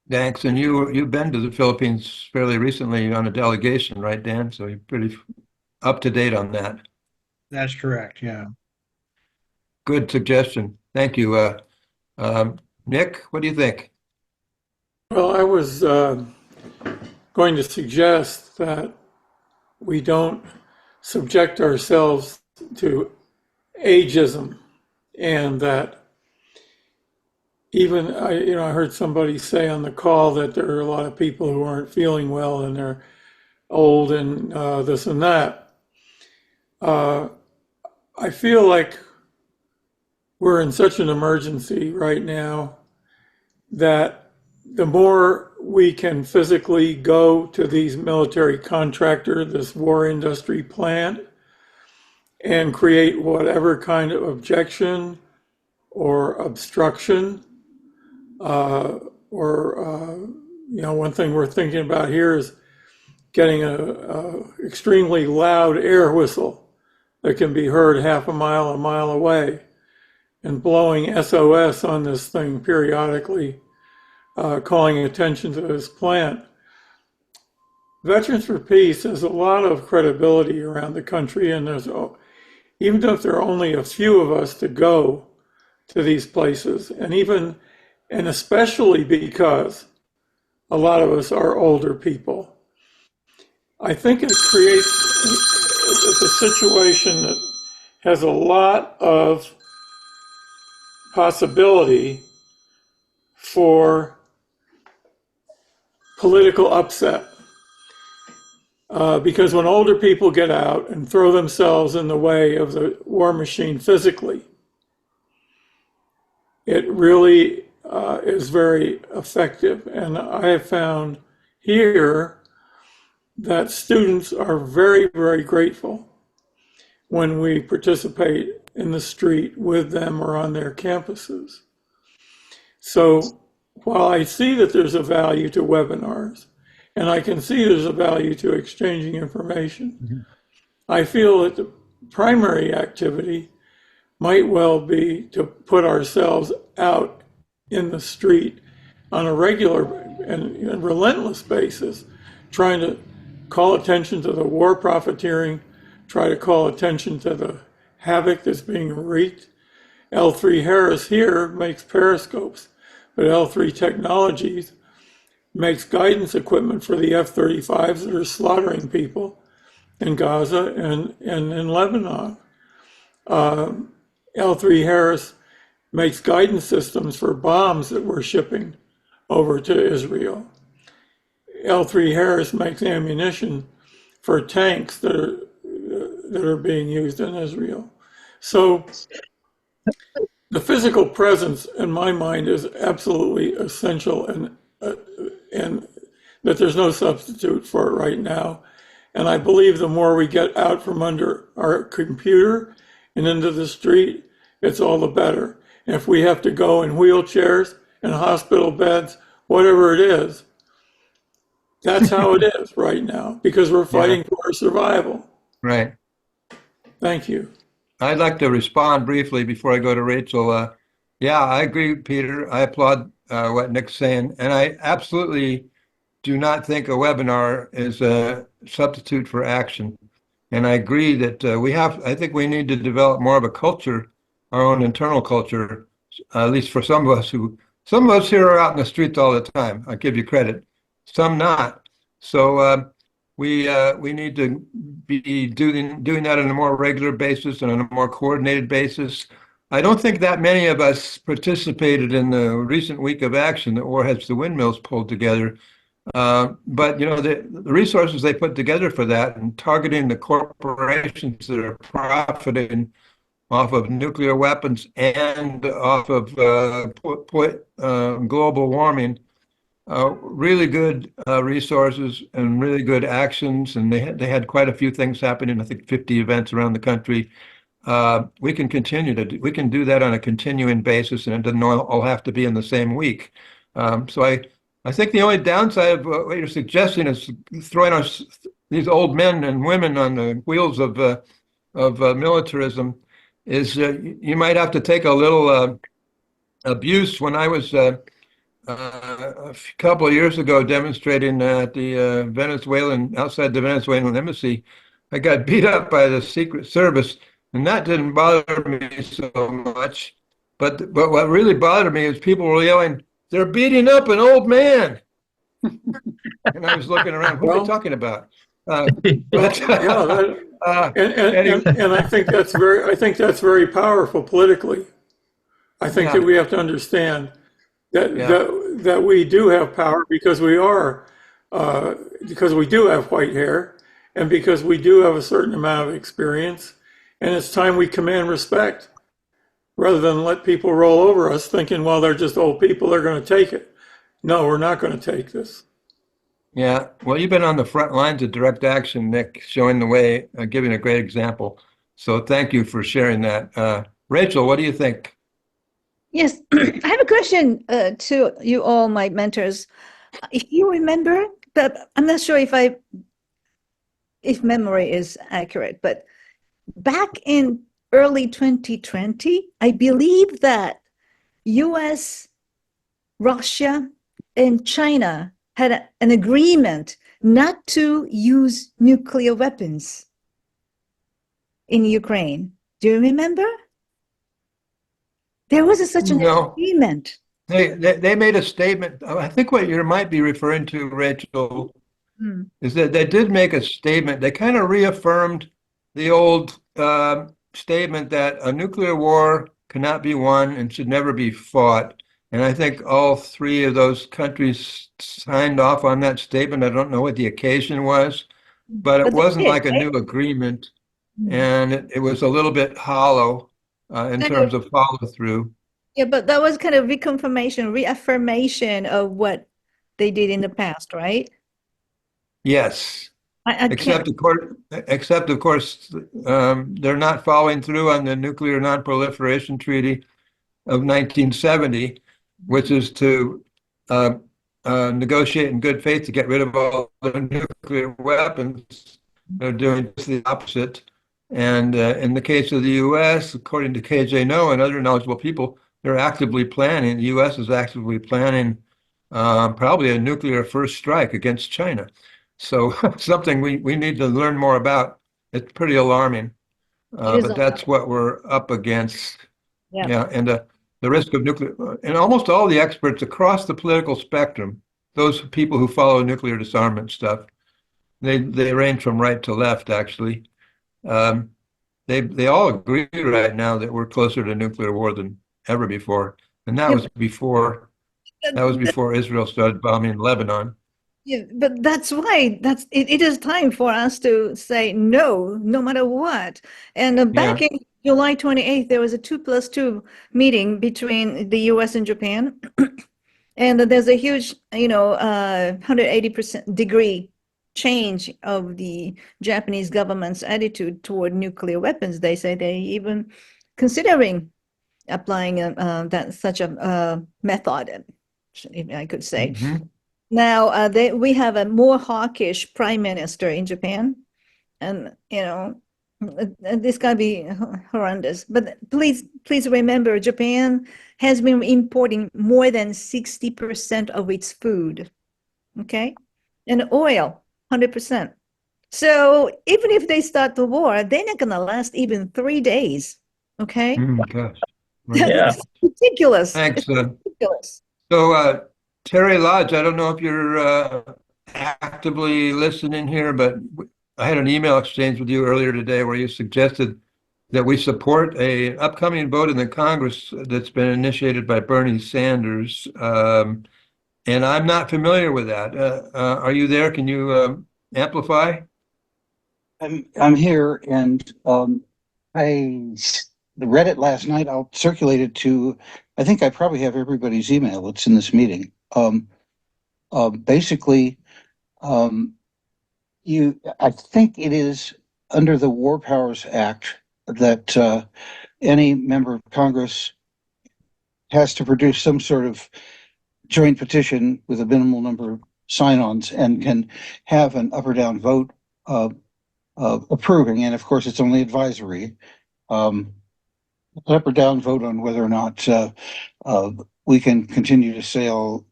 Thanks. And you've been to the Philippines fairly recently on a delegation, right, Dan? So you're pretty up to date on that. That's correct. Yeah. Good suggestion. Thank you. Nick, what do you think? Well, I was going to suggest that we don't subject ourselves to ageism, and that even I heard somebody say on the call that there are a lot of people who aren't feeling well and they're old and this and that. I feel like we're in such an emergency right now that the more we can physically go to these military contractor, this war industry plant, and create whatever kind of objection or obstruction, one thing we're thinking about here is getting a extremely loud air whistle that can be heard half a mile away, and blowing SOS on this thing periodically, calling attention to this plant. Veterans for Peace has a lot of credibility around the country, and even if there are only a few of us to go to these places, and especially because a lot of us are older people, I think it's a situation that has a lot of possibility for political upset. Because when older people get out and throw themselves in the way of the war machine physically, it really is very effective. And I have found here that students are very, very grateful when we participate in the street with them or on their campuses. So while I see that there's a value to webinars, and I can see there's a value to exchanging information, I feel that the primary activity might well be to put ourselves out in the street on a regular and relentless basis, trying to call attention to the war profiteering, try to call attention to the havoc that's being wreaked. L3 Harris here makes periscopes, but L3 Technologies makes guidance equipment for the F-35s that are slaughtering people in Gaza and in Lebanon. L3 Harris makes guidance systems for bombs that we're shipping over to Israel. L3 Harris makes ammunition for tanks that are being used in Israel. So the physical presence, in my mind, is absolutely essential, and that there's no substitute for it right now. And I believe the more we get out from under our computer and into the street, it's all the better. And if we have to go in wheelchairs and hospital beds, whatever it is, that's how it is right now because we're fighting for our survival. Right. Thank you. I'd like to respond briefly before I go to Rachel. Yeah, I agree, Peter. I applaud what Nick's saying, and I absolutely do not think a webinar is a substitute for action. And I agree that I think we need to develop more of a culture, our own internal culture, at least for some of us here are out in the streets all the time. I give you credit, some not. So we need to be doing that on a more regular basis and on a more coordinated basis. I don't think that many of us participated in the recent week of action that Warheads to Windmills pulled together. But the resources they put together for that and targeting the corporations that are profiting off of nuclear weapons and off of global warming, really good resources and really good actions. And they had quite a few things happening. I think 50 events around the country. We can we can do that on a continuing basis, and it doesn't all have to be in the same week. So I think the only downside of what you're suggesting is throwing these old men and women on the wheels of militarism. Is you might have to take a little abuse. When I was a couple of years ago demonstrating at the outside the Venezuelan embassy, I got beat up by the Secret Service, and that didn't bother me so much. But what really bothered me is people were yelling, "They're beating up an old man." And I was looking around, what are they talking about? But and I think that's very powerful politically. I think that we have to understand that we do have power because we do have white hair and because we do have a certain amount of experience, and it's time we command respect rather than let people roll over us thinking, well, they're just old people, they're going to take it. No, we're not going to take this. Yeah, well, you've been on the front lines of direct action, Nick, showing the way, giving a great example. So thank you for sharing that. Rachel, what do you think? Yes, I have a question to you all, my mentors. If you remember, but I'm not sure if memory is accurate, but back in early 2020, I believe that US, Russia, and China had an agreement not to use nuclear weapons in Ukraine. Do you remember? There was such an agreement. They made a statement. I think what you might be referring to, Rachel, is that they did make a statement. They kind of reaffirmed the old statement that a nuclear war cannot be won and should never be fought. And I think all three of those countries signed off on that statement. I don't know what the occasion was, but it wasn't like a new agreement. And it was a little bit hollow in terms of follow through. Yeah, but that was kind of reaffirmation of what they did in the past, right? Yes. Except of course, they're not following through on the Nuclear Non-Proliferation Treaty of 1970, which is to negotiate in good faith to get rid of all the nuclear weapons. They're doing just the opposite. And in the case of the U.S., according to KJ No and other knowledgeable people, they're actively planning, the U.S. is actively planning probably a nuclear first strike against China. So something we need to learn more about. It's pretty alarming, but that's what we're up against. Yeah, and the risk of nuclear, and almost all the experts across the political spectrum, those people who follow nuclear disarmament stuff, they range from right to left, actually. They all agree right now that we're closer to nuclear war than ever before, and that was before Israel started bombing Lebanon. Yeah, but that's why it is time for us to say no matter what. And back in July 28th, there was a 2+2 meeting between the US and Japan. And there's a huge, 180% degree change of the Japanese government's attitude toward nuclear weapons. They say they even considering applying that such a method, if I could say. Mhm. Now, we have a more hawkish prime minister in Japan, and this gonna be horrendous. But please remember, Japan has been importing more than 60% of its food, okay, and oil, 100%. So even if they start the war, they're not gonna last even 3 days, okay? Gosh. Yeah. It's ridiculous. Thanks. It's ridiculous. So, Terry Lodge, I don't know if you're actively listening here, but I had an email exchange with you earlier today where you suggested that we support a upcoming vote in the Congress that's been initiated by Bernie Sanders. And I'm not familiar with that. Are you there? Can you amplify? I'm here, and I read it last night. I'll circulate it to. I think I probably have everybody's email that's in this meeting. Basically, um, I think it is under the War Powers Act that any member of Congress has to produce some sort of joint petition with a minimal number of sign-ons and can have an up or down vote approving. And of course, it's only advisory. Up or down vote on whether or not we can continue to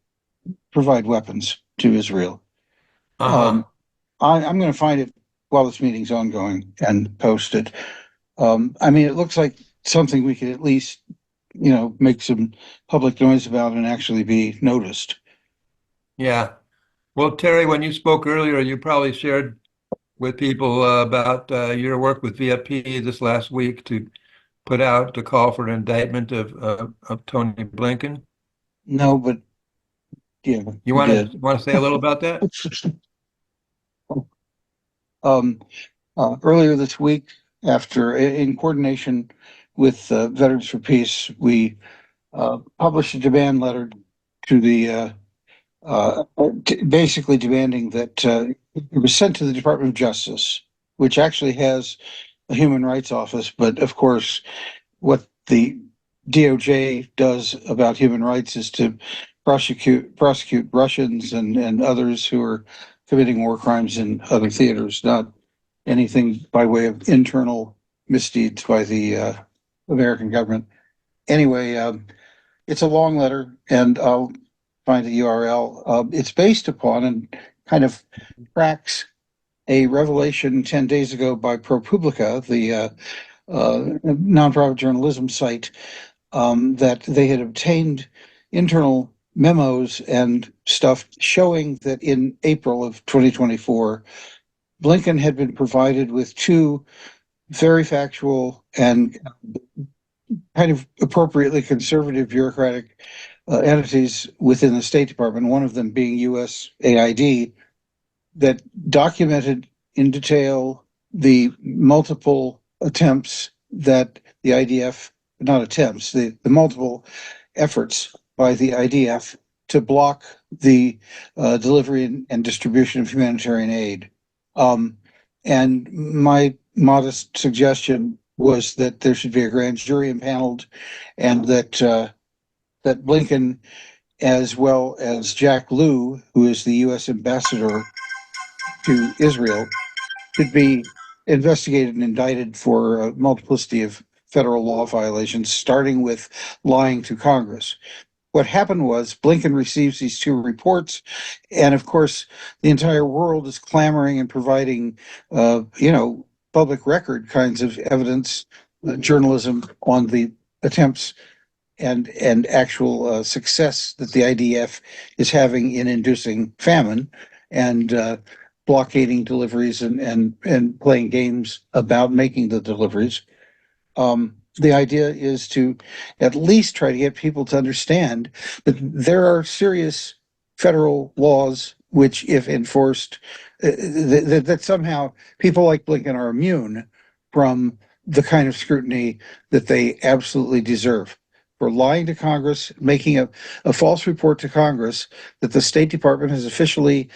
provide weapons to Israel. Uh-huh. I'm going to find it while this meeting's ongoing and post it. I mean, it looks like something we could at least, make some public noise about and actually be noticed. Yeah. Well, Terry, when you spoke earlier, you probably shared with people about your work with VFP this last week to put out the call for an indictment of Tony Blinken. No, but yeah, You we want did. to say a little about that? Earlier this week, in coordination with Veterans for Peace, we published a demand letter to basically demanding that it was sent to the Department of Justice, which actually has a human rights office, but of course, what the DOJ does about human rights is to prosecute Russians and others who are committing war crimes in other theaters, not anything by way of internal misdeeds by the American government. Anyway, it's a long letter, and I'll find the URL. It's based upon and kind of tracks a revelation 10 days ago by ProPublica, the nonprofit journalism site, that they had obtained internal memos and stuff showing that in April of 2024, Blinken had been provided with two very factual and kind of appropriately conservative bureaucratic entities within the State Department, one of them being USAID, that documented in detail the multiple attempts that the IDF, not attempts, the multiple efforts by the IDF to block the delivery and distribution of humanitarian aid. And my modest suggestion was that there should be a grand jury impaneled, and that Blinken, as well as Jack Lew, who is the U.S. ambassador to Israel, should be investigated and indicted for a multiplicity of federal law violations, starting with lying to Congress. What happened was Blinken receives these two reports, and of course, the entire world is clamoring and providing, public record kinds of evidence, journalism on the attempts and actual success that the IDF is having in inducing famine and blockading deliveries and playing games about making the deliveries. The idea is to at least try to get people to understand that there are serious federal laws which, if enforced, that somehow people like Blinken are immune from the kind of scrutiny that they absolutely deserve for lying to Congress, making a false report to Congress that the State Department has officially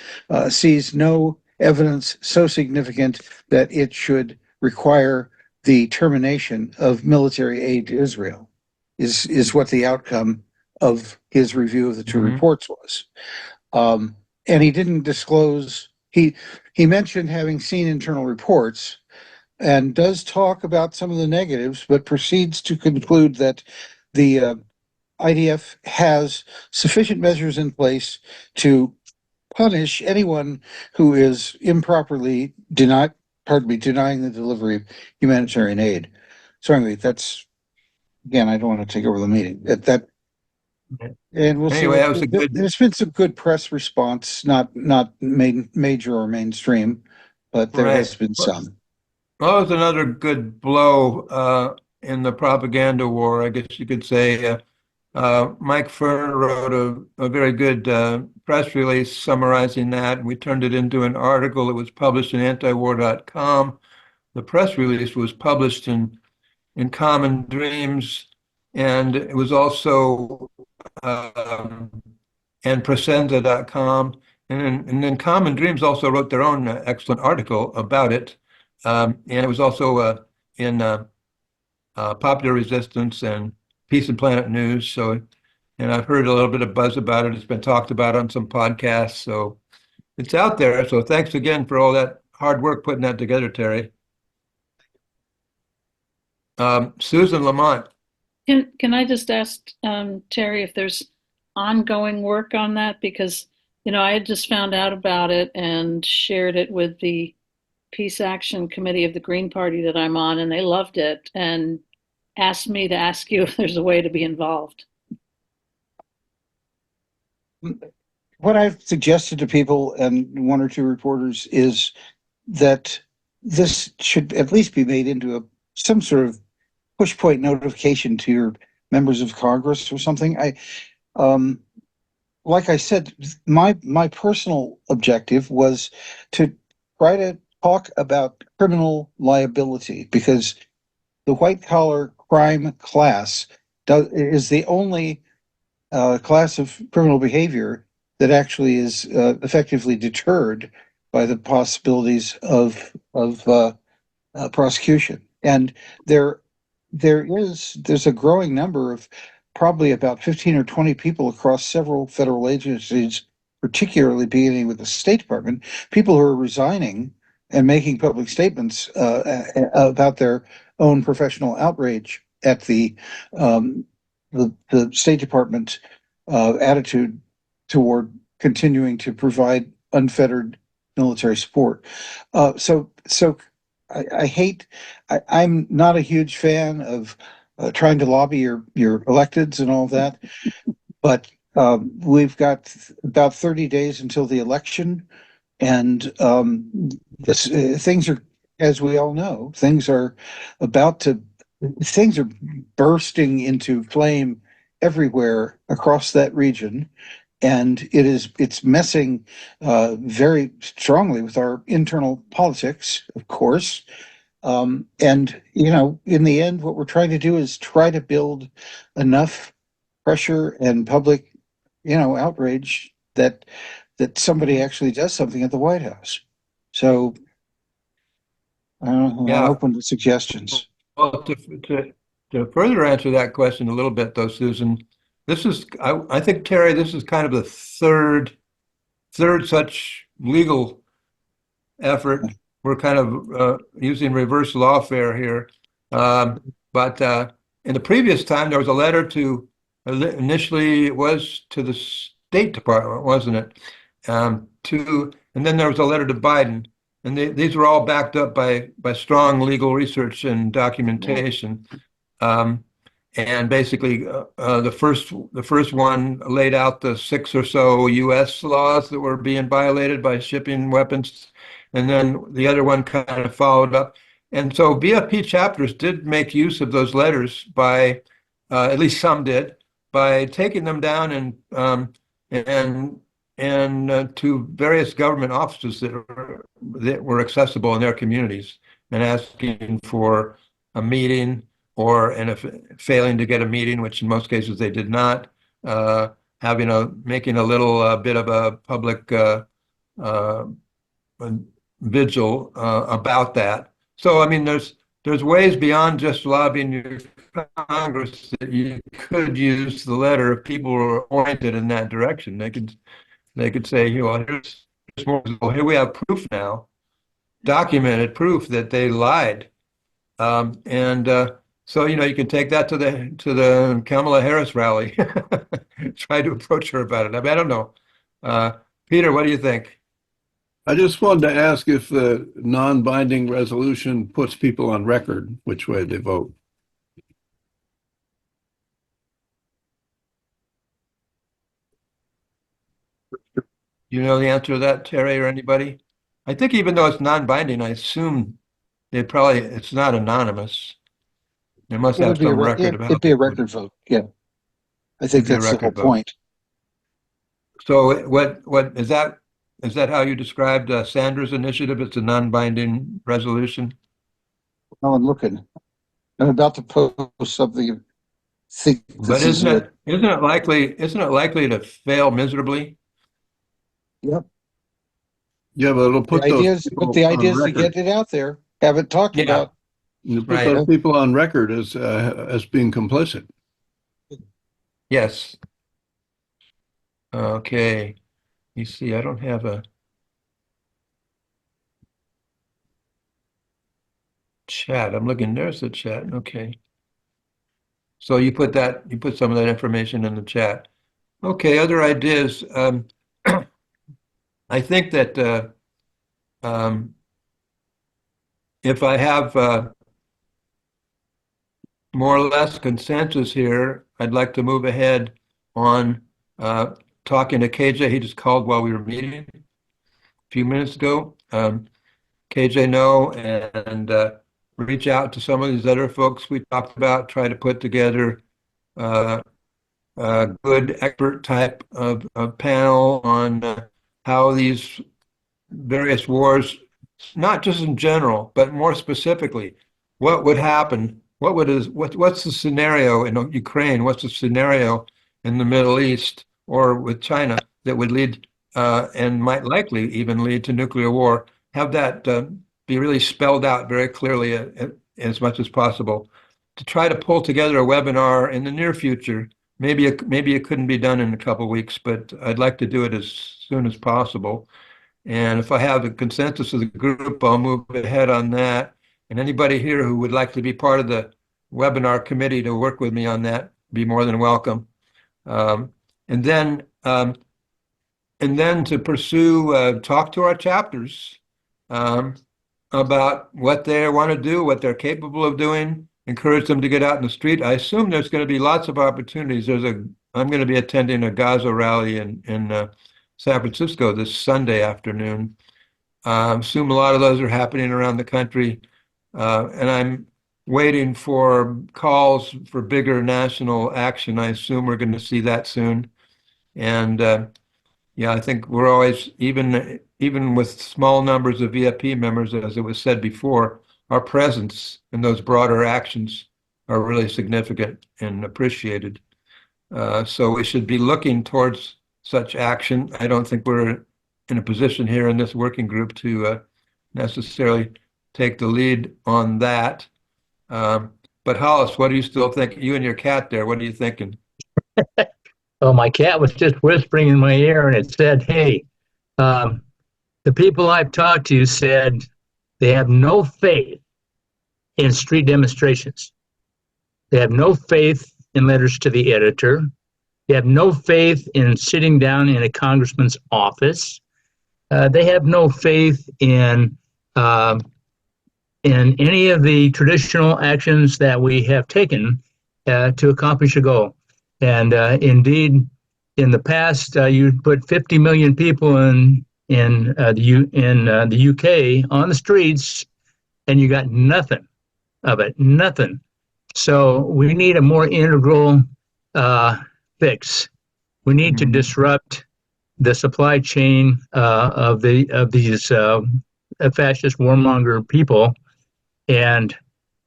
sees no evidence so significant that it should require the termination of military aid to Israel. is what the outcome of his review of the two reports was. And he didn't disclose, he mentioned having seen internal reports and does talk about some of the negatives, but proceeds to conclude that the IDF has sufficient measures in place to punish anyone who is improperly denying the delivery of humanitarian aid. So anyway, that's, again, I don't want to take over the meeting. And we'll see. Anyway, that was a good. There's been some good press response, not major or mainstream, but there has been some. Well, it was another good blow in the propaganda war, I guess you could say. Mike Fern wrote a very good press release summarizing that, and we turned it into an article. It was published in antiwar.com. The press release was published in Common Dreams, and it was also and Presenza.com. And then Common Dreams also wrote their own excellent article about it. And it was also in Popular Resistance and Peace and Planet News. So, and I've heard a little bit of buzz about it. It's been talked about on some podcasts. So it's out there. So thanks again for all that hard work putting that together, Terry. Susan Lamont. Can I just ask Terry if there's ongoing work on that? Because, I had just found out about it and shared it with the Peace Action Committee of the Green Party that I'm on, and they loved it and asked me to ask you if there's a way to be involved. What I've suggested to people and one or two reporters is that this should at least be made into some sort of push point notification to your members of Congress or something. Like I said, my personal objective was to try to talk about criminal liability, because the white collar crime class is the only class of criminal behavior that actually is effectively deterred by the possibilities of prosecution. And there's a growing number of, probably about 15 or 20 people across several federal agencies, particularly beginning with the State Department, people who are resigning and making public statements about their own professional outrage at the State Department attitude toward continuing to provide unfettered military support. So I'm not a huge fan of trying to lobby your electeds and all that, but we've got about 30 days until the election, and things are, as we all know, things are bursting into flame everywhere across that region, and it's messing very strongly with our internal politics, of course. And in the end, what we're trying to do is try to build enough pressure and public, outrage that somebody actually does something at the White House. So I'm open to suggestions. Well, to further answer that question a little bit, though, Susan, I think, Terry, this is kind of the third such legal effort. We're kind of using reverse lawfare here. But in the previous time, there was a letter initially it was to the State Department, wasn't it? And then there was a letter to Biden. And these were all backed up by strong legal research and documentation. And basically, the first one laid out the 6 or so U.S. laws that were being violated by shipping weapons, and then the other one kind of followed up. And so BFP chapters did make use of those letters by, at least some did, by taking them down and to various government offices that were accessible in their communities, and asking for a meeting, and if failing to get a meeting, which in most cases they did not, making a little bit of a public vigil about that. So I mean, there's ways beyond just lobbying your Congress that you could use the letter if people were oriented in that direction. They could say, here's more. Well, here we have proof now, documented proof that they lied, and so you can take that to the Kamala Harris rally, try to approach her about it. I mean, I don't know, Peter, what do you think? I just wanted to ask if the non-binding resolution puts people on record which way they vote. You know the answer to that, Terry, or anybody? I think even though it's non-binding, I assume it's not anonymous. They must It have would be some record of how it'd be a people record vote. Yeah, I It'd think be a that's the whole record vote. point. So what is that? Is that how you described Sanders' initiative? It's a non-binding resolution. Well, I'm looking. I'm about to post something. Think But this is it. isn't it likely to fail miserably? Yep. Yeah, but it'll put those people The on idea is to record. get it out there. Have it talked Yeah. about. You put Right. those people on record as being complicit. Yes. Okay. You see, I don't have a chat. I'm looking. There's the chat. Okay. So you put some of that information in the chat. Okay. Other ideas. I think that if I have more or less consensus here, I'd like to move ahead on talking to KJ. He just called while we were meeting a few minutes ago. KJ know and reach out to some of these other folks we talked about, try to put together a good expert type of panel on how these various wars, not just in general, but more specifically, what would happen? What's the scenario in Ukraine? What's the scenario in the Middle East or with China that would lead and might likely even lead to nuclear war? Have that be really spelled out very clearly as much as possible. To try to pull together a webinar in the near future. Maybe it couldn't be done in a couple of weeks, but I'd like to do it as soon as possible. And if I have the consensus of the group, I'll move ahead on that. And anybody here who would like to be part of the webinar committee to work with me on that, be more than welcome. And then to pursue, talk to our chapters about what they want to do, what they're capable of doing, encourage them to get out in the street. I assume there's going to be lots of opportunities. I'm going to be attending a Gaza rally in San Francisco this Sunday afternoon. I assume a lot of those are happening around the country. And I'm waiting for calls for bigger national action. I assume we're going to see that soon. And yeah, I think we're always, even with small numbers of VFP members, as it was said before, our presence in those broader actions are really significant and appreciated. So we should be looking towards such action. I don't think we're in a position here in this working group to necessarily take the lead on that. But Hollis, what do you still think? You and your cat there, what are you thinking? Well, my cat was just whispering in my ear, and it said, "Hey, the people I've talked to said they have no faith in street demonstrations. They have no faith in letters to the editor. They have no faith in sitting down in a congressman's office. They have no faith in any of the traditional actions that we have taken to accomplish a goal. And indeed, in the past, you put 50 million people in the UK on the streets, and you got nothing of it, nothing. So we need a more integral fix. We need to disrupt the supply chain of these fascist warmonger people, and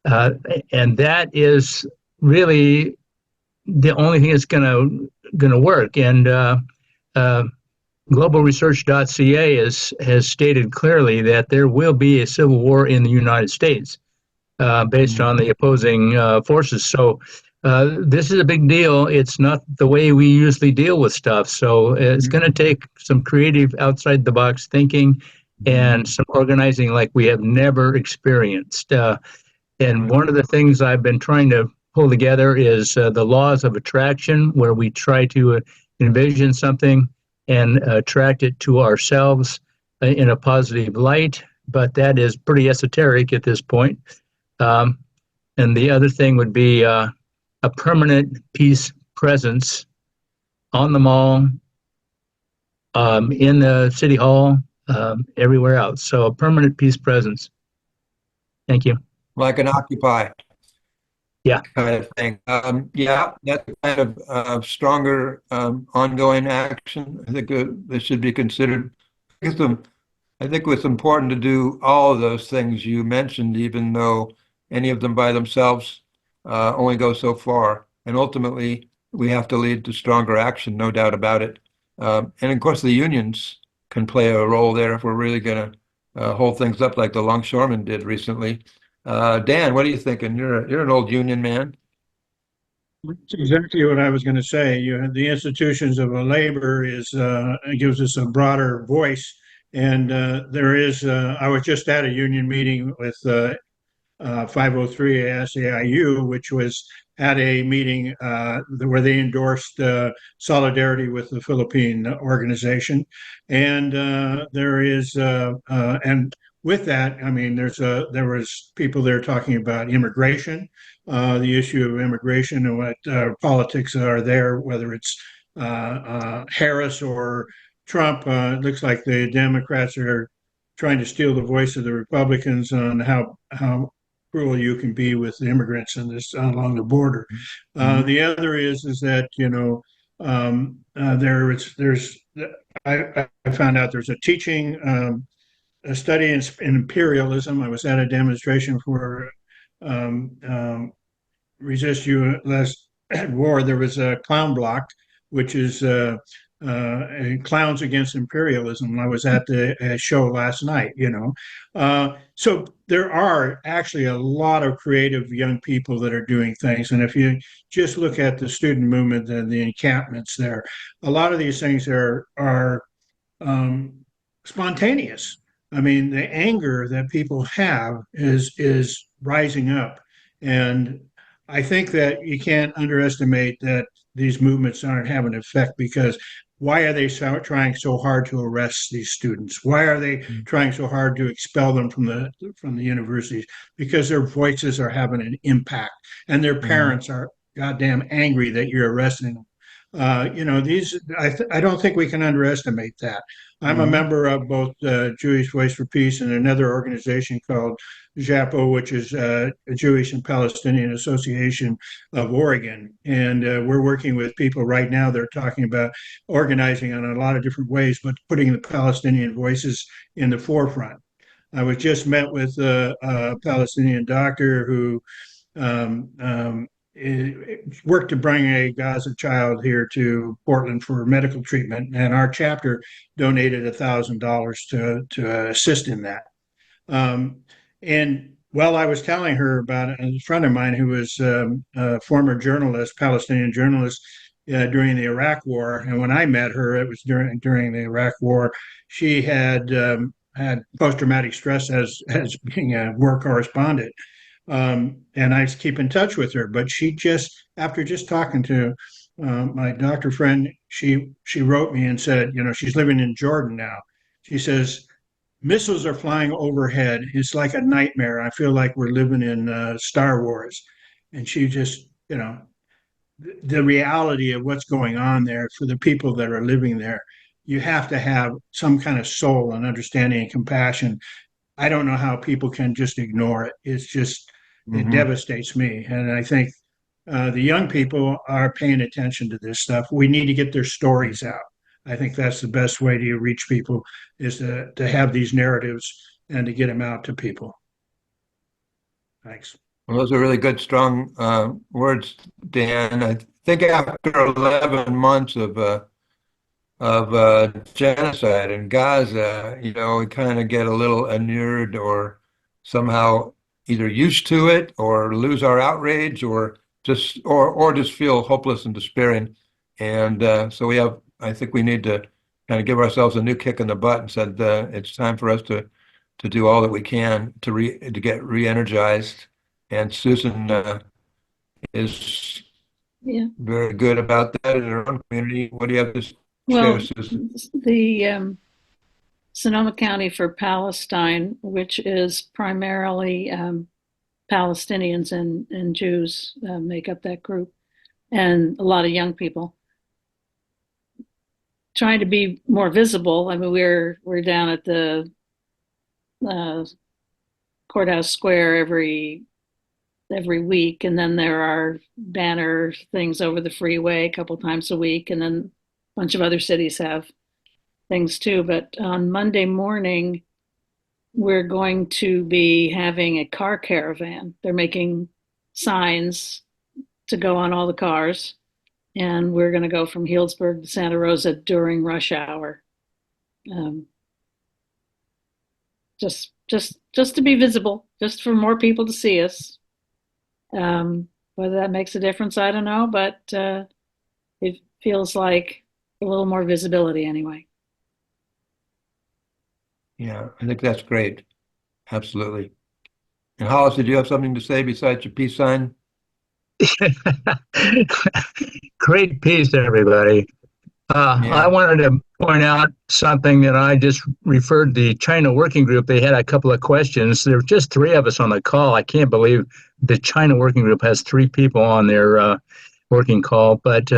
that is really the only thing that's going to work. And globalresearch.ca has stated clearly that there will be a civil war in the United States. based on the opposing forces. So this is a big deal. It's not the way we usually deal with stuff. So it's going to take some creative outside the box thinking and some organizing like we have never experienced. And one of the things I've been trying to pull together is the laws of attraction, where we try to envision something and attract it to ourselves in a positive light. But that is pretty esoteric at this point. And the other thing would be a permanent peace presence on the mall, in the city hall, everywhere else. So a permanent peace presence. Thank you. Like an Occupy. Yeah. Kind of thing. Yeah, that's a kind of stronger ongoing action. I think this should be considered. I think it's important to do all of those things you mentioned, even though any of them by themselves only go so far. And ultimately, we have to lead to stronger action, no doubt about it. And of course, the unions can play a role there if we're really going to hold things up like the longshoremen did recently. Dan, what are you thinking? You're an old union man. That's exactly what I was going to say. The institutions of a labor gives us a broader voice, and there is. I was just at a union meeting with 503 SAIU, which was at a meeting where they endorsed solidarity with the Philippine organization, and and with that, I mean, there was people there talking about immigration, the issue of immigration and what politics are there, whether it's Harris or Trump. It looks like the Democrats are trying to steal the voice of the Republicans on how cruel you can be with immigrants in this along the border. The other is that I found out there's a teaching a study in imperialism. I was at a demonstration for Resist U.S. War. There was a clown block, which is clowns against imperialism. I was at the show last night, so there are actually a lot of creative young people that are doing things. And if you just look at the student movement and the encampments there, a lot of these things are spontaneous. I mean, the anger that people have is rising up. And I think that you can't underestimate that these movements aren't having an effect, because why are they trying so hard to arrest these students? Why are they trying so hard to expel them from the universities? Because their voices are having an impact, and their parents are goddamn angry that you're arresting them. I don't think we can underestimate that. I'm a member of both Jewish Voice for Peace and another organization called JAPO, which is a Jewish and Palestinian Association of Oregon. And we're working with people right now. They're talking about organizing in a lot of different ways, but putting the Palestinian voices in the forefront. I was just met with a Palestinian doctor who worked to bring a Gaza child here to Portland for medical treatment, and our chapter donated $1,000 to assist in that. And while I was telling her about it, a friend of mine who was a former journalist, Palestinian journalist, during the Iraq War, and when I met her, it was during the Iraq War. She had had post-traumatic stress as being a war correspondent. And I keep in touch with her, but she after just talking to my doctor friend, she wrote me and said, she's living in Jordan now. She says, missiles are flying overhead. It's like a nightmare. I feel like we're living in Star Wars. And she just, the reality of what's going on there for the people that are living there, you have to have some kind of soul and understanding and compassion. I don't know how people can just ignore it. It's just, it devastates me. And I think the young people are paying attention to this stuff. We need to get their stories out. I think that's the best way to reach people, is to have these narratives and to get them out to people. Thanks. Well, those are really good, strong words, Dan. I think after 11 months of genocide in Gaza, we kind of get a little inured or somehow either used to it or lose our outrage or just feel hopeless and despairing. And so I think we need to kind of give ourselves a new kick in the butt and said it's time for us to do all that we can to get re-energized. And Susan is Yeah. very good about that in her own community. What do you have to share, Well, Susan? the Sonoma County for Palestine, which is primarily Palestinians and Jews make up that group, and a lot of young people. Trying to be more visible. I mean, we're down at the courthouse square every week, and then there are banner things over the freeway a couple times a week, and then a bunch of other cities have things too. But on Monday morning, we're going to be having a car caravan. They're making signs to go on all the cars, and we're going to go from Healdsburg to Santa Rosa during rush hour. Just to be visible, just for more people to see us. Whether that makes a difference, I don't know, but it feels like a little more visibility anyway. Yeah, I think that's great. Absolutely. And Hollis, did you have something to say besides your peace sign? Great piece, everybody. I wanted to point out something that I just referred to the China Working Group. They had a couple of questions. There were just three of us on the call. I can't believe the China Working Group has three people on their working call. But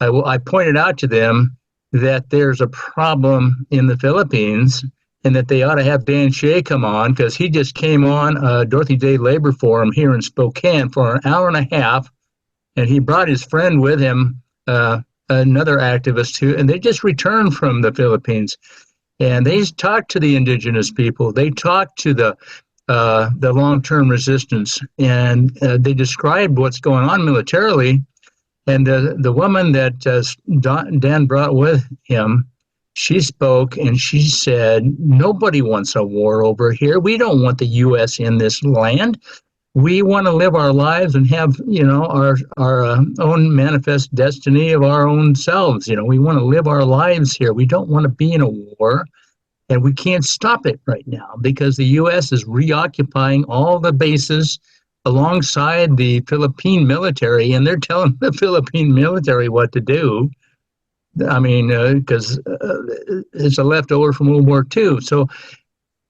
I pointed out to them that there's a problem in the Philippines and that they ought to have Dan Shea come on because he just came on Dorothy Day Labor Forum here in Spokane for an hour and a half, and he brought his friend with him, another activist too, and they just returned from the Philippines, and they talked to the indigenous people. They talked to the long-term resistance, and they described what's going on militarily. And the woman that Dan brought with him, she spoke and she said, "Nobody wants a war over here. We don't want the U.S. in this land. We want to live our lives and have, our own manifest destiny of our own selves. We want to live our lives here. We don't want to be in a war, and we can't stop it right now because the U.S. is reoccupying all the bases alongside the Philippine military, and they're telling the Philippine military what to do. I mean, because it's a leftover from World War II. So,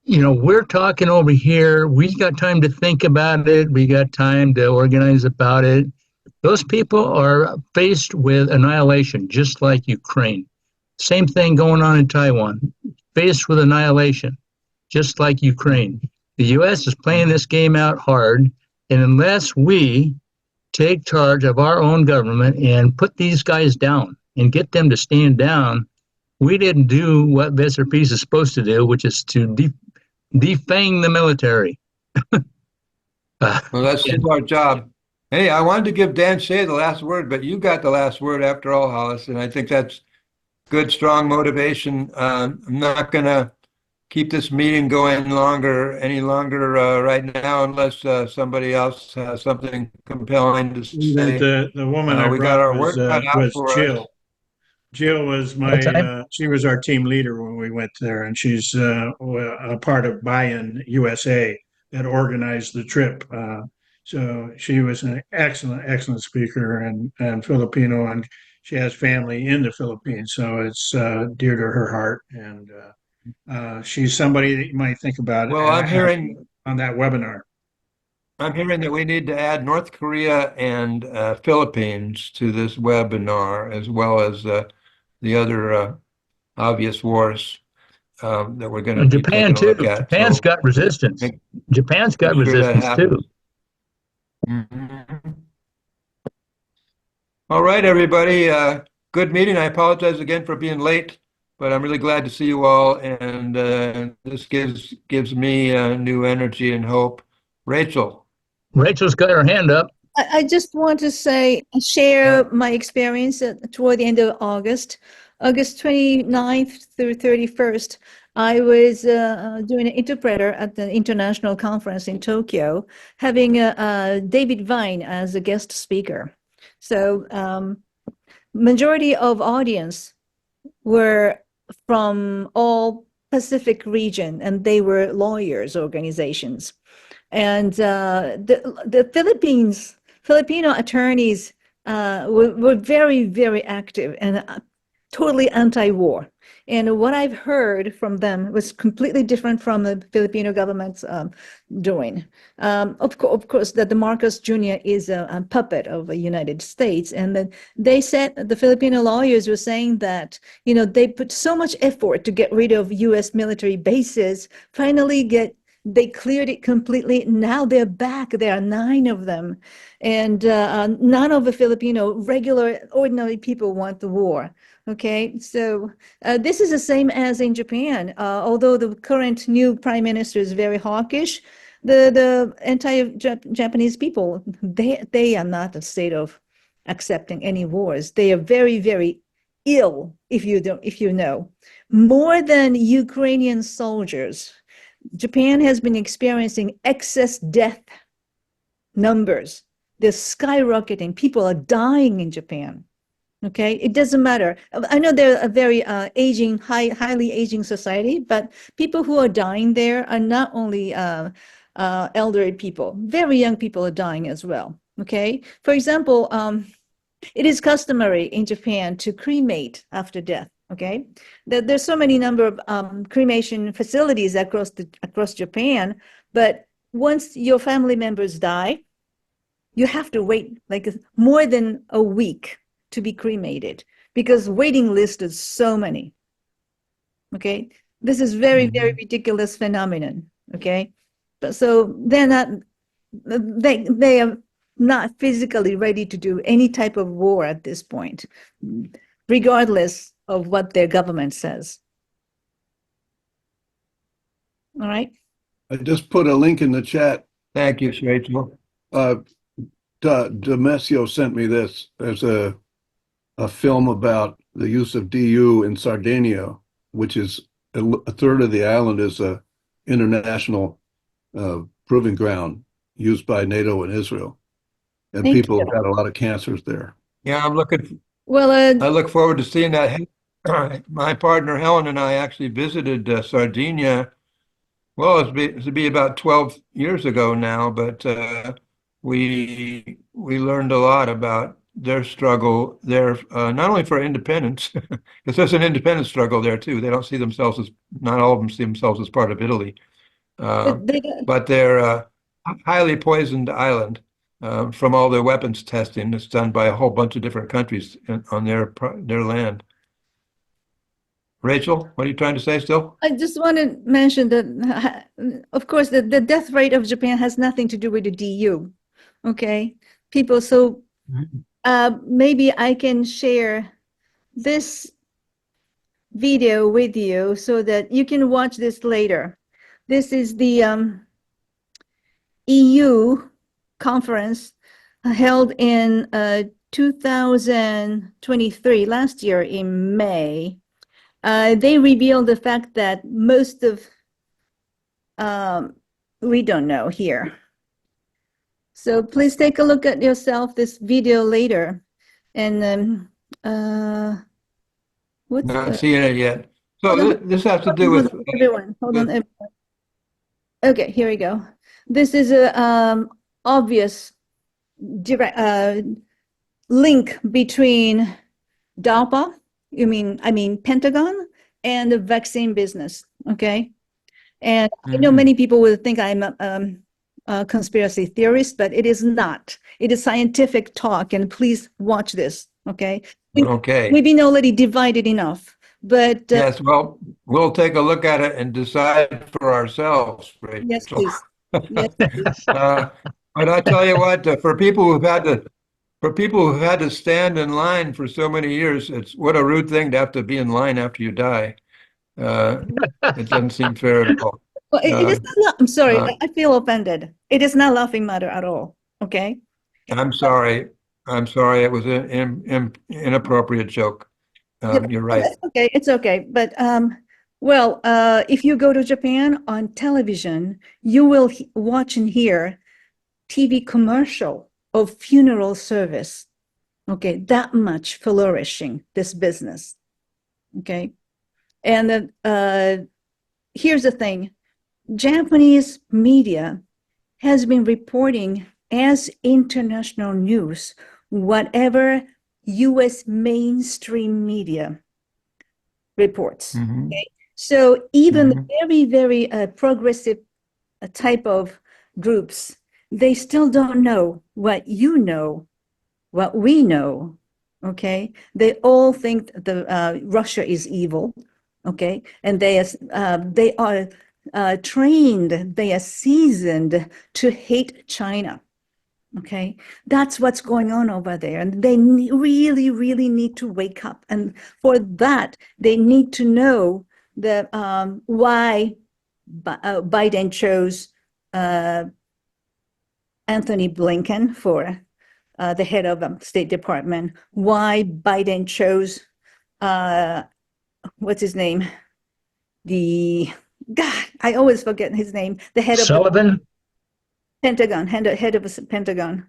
we're talking over here. We got time to think about it. We got time to organize about it. Those people are faced with annihilation, just like Ukraine. Same thing going on in Taiwan, faced with annihilation, just like Ukraine. The U.S. is playing this game out hard, and unless we take charge of our own government and put these guys down and get them to stand down, we didn't do what Vis or Peace is supposed to do, which is to defang the military. Well, that's our job. Hey, I wanted to give Dan Shea the last word, but you got the last word after all, Hollis, and I think that's good, strong motivation. I'm not going to keep this meeting going any longer right now, unless somebody else has something compelling to say. The woman I we got brought our work cut out was for Jill. us. Jill was she was our team leader when we went there, and she's a part of Buy-in USA that organized the trip. So she was an excellent speaker and Filipino, and she has family in the Philippines, so it's dear to her heart. And she's somebody that you might think about. Well, I'm hearing on that webinar. I'm hearing that we need to add North Korea and Philippines to this webinar, as well as the other obvious wars that we're going to be Japan taking a too. look at. Japan's got resistance. Japan's got resistance too. Mm-hmm. All right, everybody. Good meeting. I apologize again for being late, but I'm really glad to see you all, and this gives me new energy and hope. Rachel's got her hand up. I just want to share my experience toward the end of August 29th through 31st. I was doing an interpreter at the international conference in Tokyo, having David Vine as a guest speaker. So majority of audience were from all Pacific region, and they were lawyers organizations. And the Filipino attorneys were very, very active and totally anti-war. And what I've heard from them was completely different from the Filipino government's doing. Of course, that the Marcos Jr. is a puppet of the United States. And then they said, the Filipino lawyers were saying that, they put so much effort to get rid of US military bases, they cleared it completely. Now they're back. There are 9 of them. And none of the Filipino regular, ordinary people want the war. Okay, so this is the same as in Japan. Although the current new prime minister is very hawkish, the entire Japanese people, they are not in a state of accepting any wars. They are very, very ill, if you know. More than Ukrainian soldiers, Japan has been experiencing excess death numbers. They're skyrocketing. People are dying in Japan. Okay, it doesn't matter. I know they're a very highly aging society, but people who are dying there are not only elderly people. Very young people are dying as well. Okay, for example, it is customary in Japan to cremate after death. Okay, there's so many number of cremation facilities across Japan, but once your family members die, you have to wait like more than a week to be cremated because waiting list is so many. Okay, this is very, very ridiculous phenomenon. Okay, but so they are not physically ready to do any type of war at this point, regardless of what their government says. All right. I just put a link in the chat. Thank you, Rachel. Demesio sent me this. There's a film about the use of DU in Sardinia, which is a third of the island is a international proving ground used by NATO and Israel. And Thank people you. have had a lot of cancers there. Yeah, I look forward to seeing that. My partner Helen and I actually visited Sardinia. Well, it'd be about 12 years ago now, but we learned a lot about their struggle there, not only for independence, because there's an independence struggle there too. They don't see themselves as, not all of them see themselves as part of Italy, but they're a highly poisoned island from all their weapons testing that's done by a whole bunch of different countries on their land. Rachel, what are you trying to say still? I just want to mention that, of course, the death rate of Japan has nothing to do with the DU. Okay, people. So maybe I can share this video with you so that you can watch this later. This is the EU conference held in 2023, last year in May. They revealed the fact that most of, we don't know here. So please take a look at yourself this video later. And what's Not seeing it yet. So this has to do with everyone. Hold on, everyone. Okay, here we go. This is a obvious direct link between DARPA, I mean Pentagon, and the vaccine business. Okay, and I know many people will think I'm a conspiracy theorist, but it is not. It is scientific talk, and please watch this. Okay. Okay. We've been already divided enough, but yes. Well, we'll take a look at it and decide for ourselves, Rachel. Yes, please. Yes, please. But I tell you what, for people who've had to stand in line for so many years, it's what a rude thing to have to be in line after you die. It doesn't seem fair at all. Well, it is not, I'm sorry, I feel offended. It is not laughing matter at all. Okay. I'm sorry. It was an inappropriate joke. You're right. Okay, it's okay. But Well, if you go to Japan on television, you will watch and hear TV commercial of funeral service. Okay, that much flourishing, this business. Okay, and here's the thing: Japanese media has been reporting as international news whatever U.S. mainstream media reports. Mhm. Okay, so even Mhm. very, very progressive type of groups, they still don't know what you know, what we know. Okay, they all think Russia is evil. Okay, and they are trained, they are seasoned to hate China. Okay, that's what's going on over there, and they really, really need to wake up. And for that, they need to know why Biden chose Anthony Blinken for the head of the State Department, why Biden chose what's his name? The God, I always forget his name. The head of the Sullivan? Pentagon, head of the Pentagon.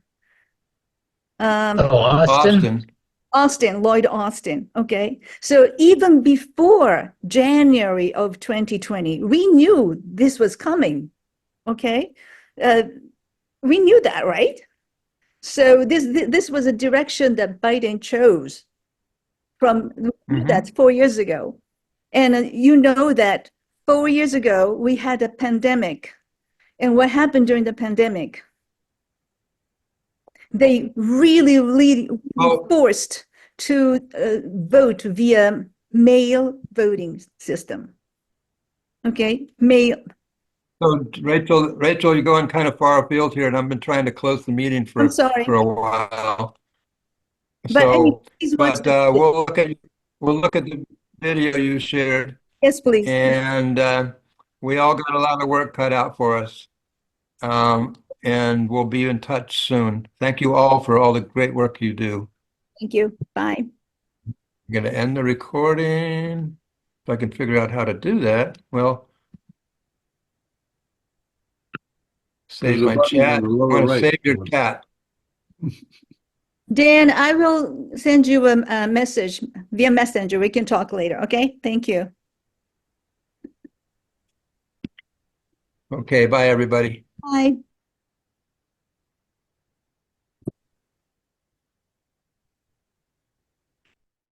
Oh, Austin? Austin, Lloyd Austin. Okay. So even before January of 2020, we knew this was coming. Okay. We knew that, right? So this was a direction that Biden chose from that 4 years ago. And you know that 4 years ago, we had a pandemic. And what happened during the pandemic? They really, really Well, forced to vote via mail voting system. Okay, mail. so Rachel, you're going kind of far afield here, and I've been trying to close the meeting I'm for sorry, a while. but So, please watch but the video. we'll look at the video you shared, Yes, please. and we all got a lot of work cut out for us. And we'll be in touch soon. Thank you all for all the great work you do. Thank you. Bye. I'm going to end the recording. If I can figure out how to do that. Well, save There's a my button on chat. the I lower want to right. save your chat. Dan, I will send you a message via Messenger. We can talk later. Okay. Thank you. Okay, bye everybody. Bye.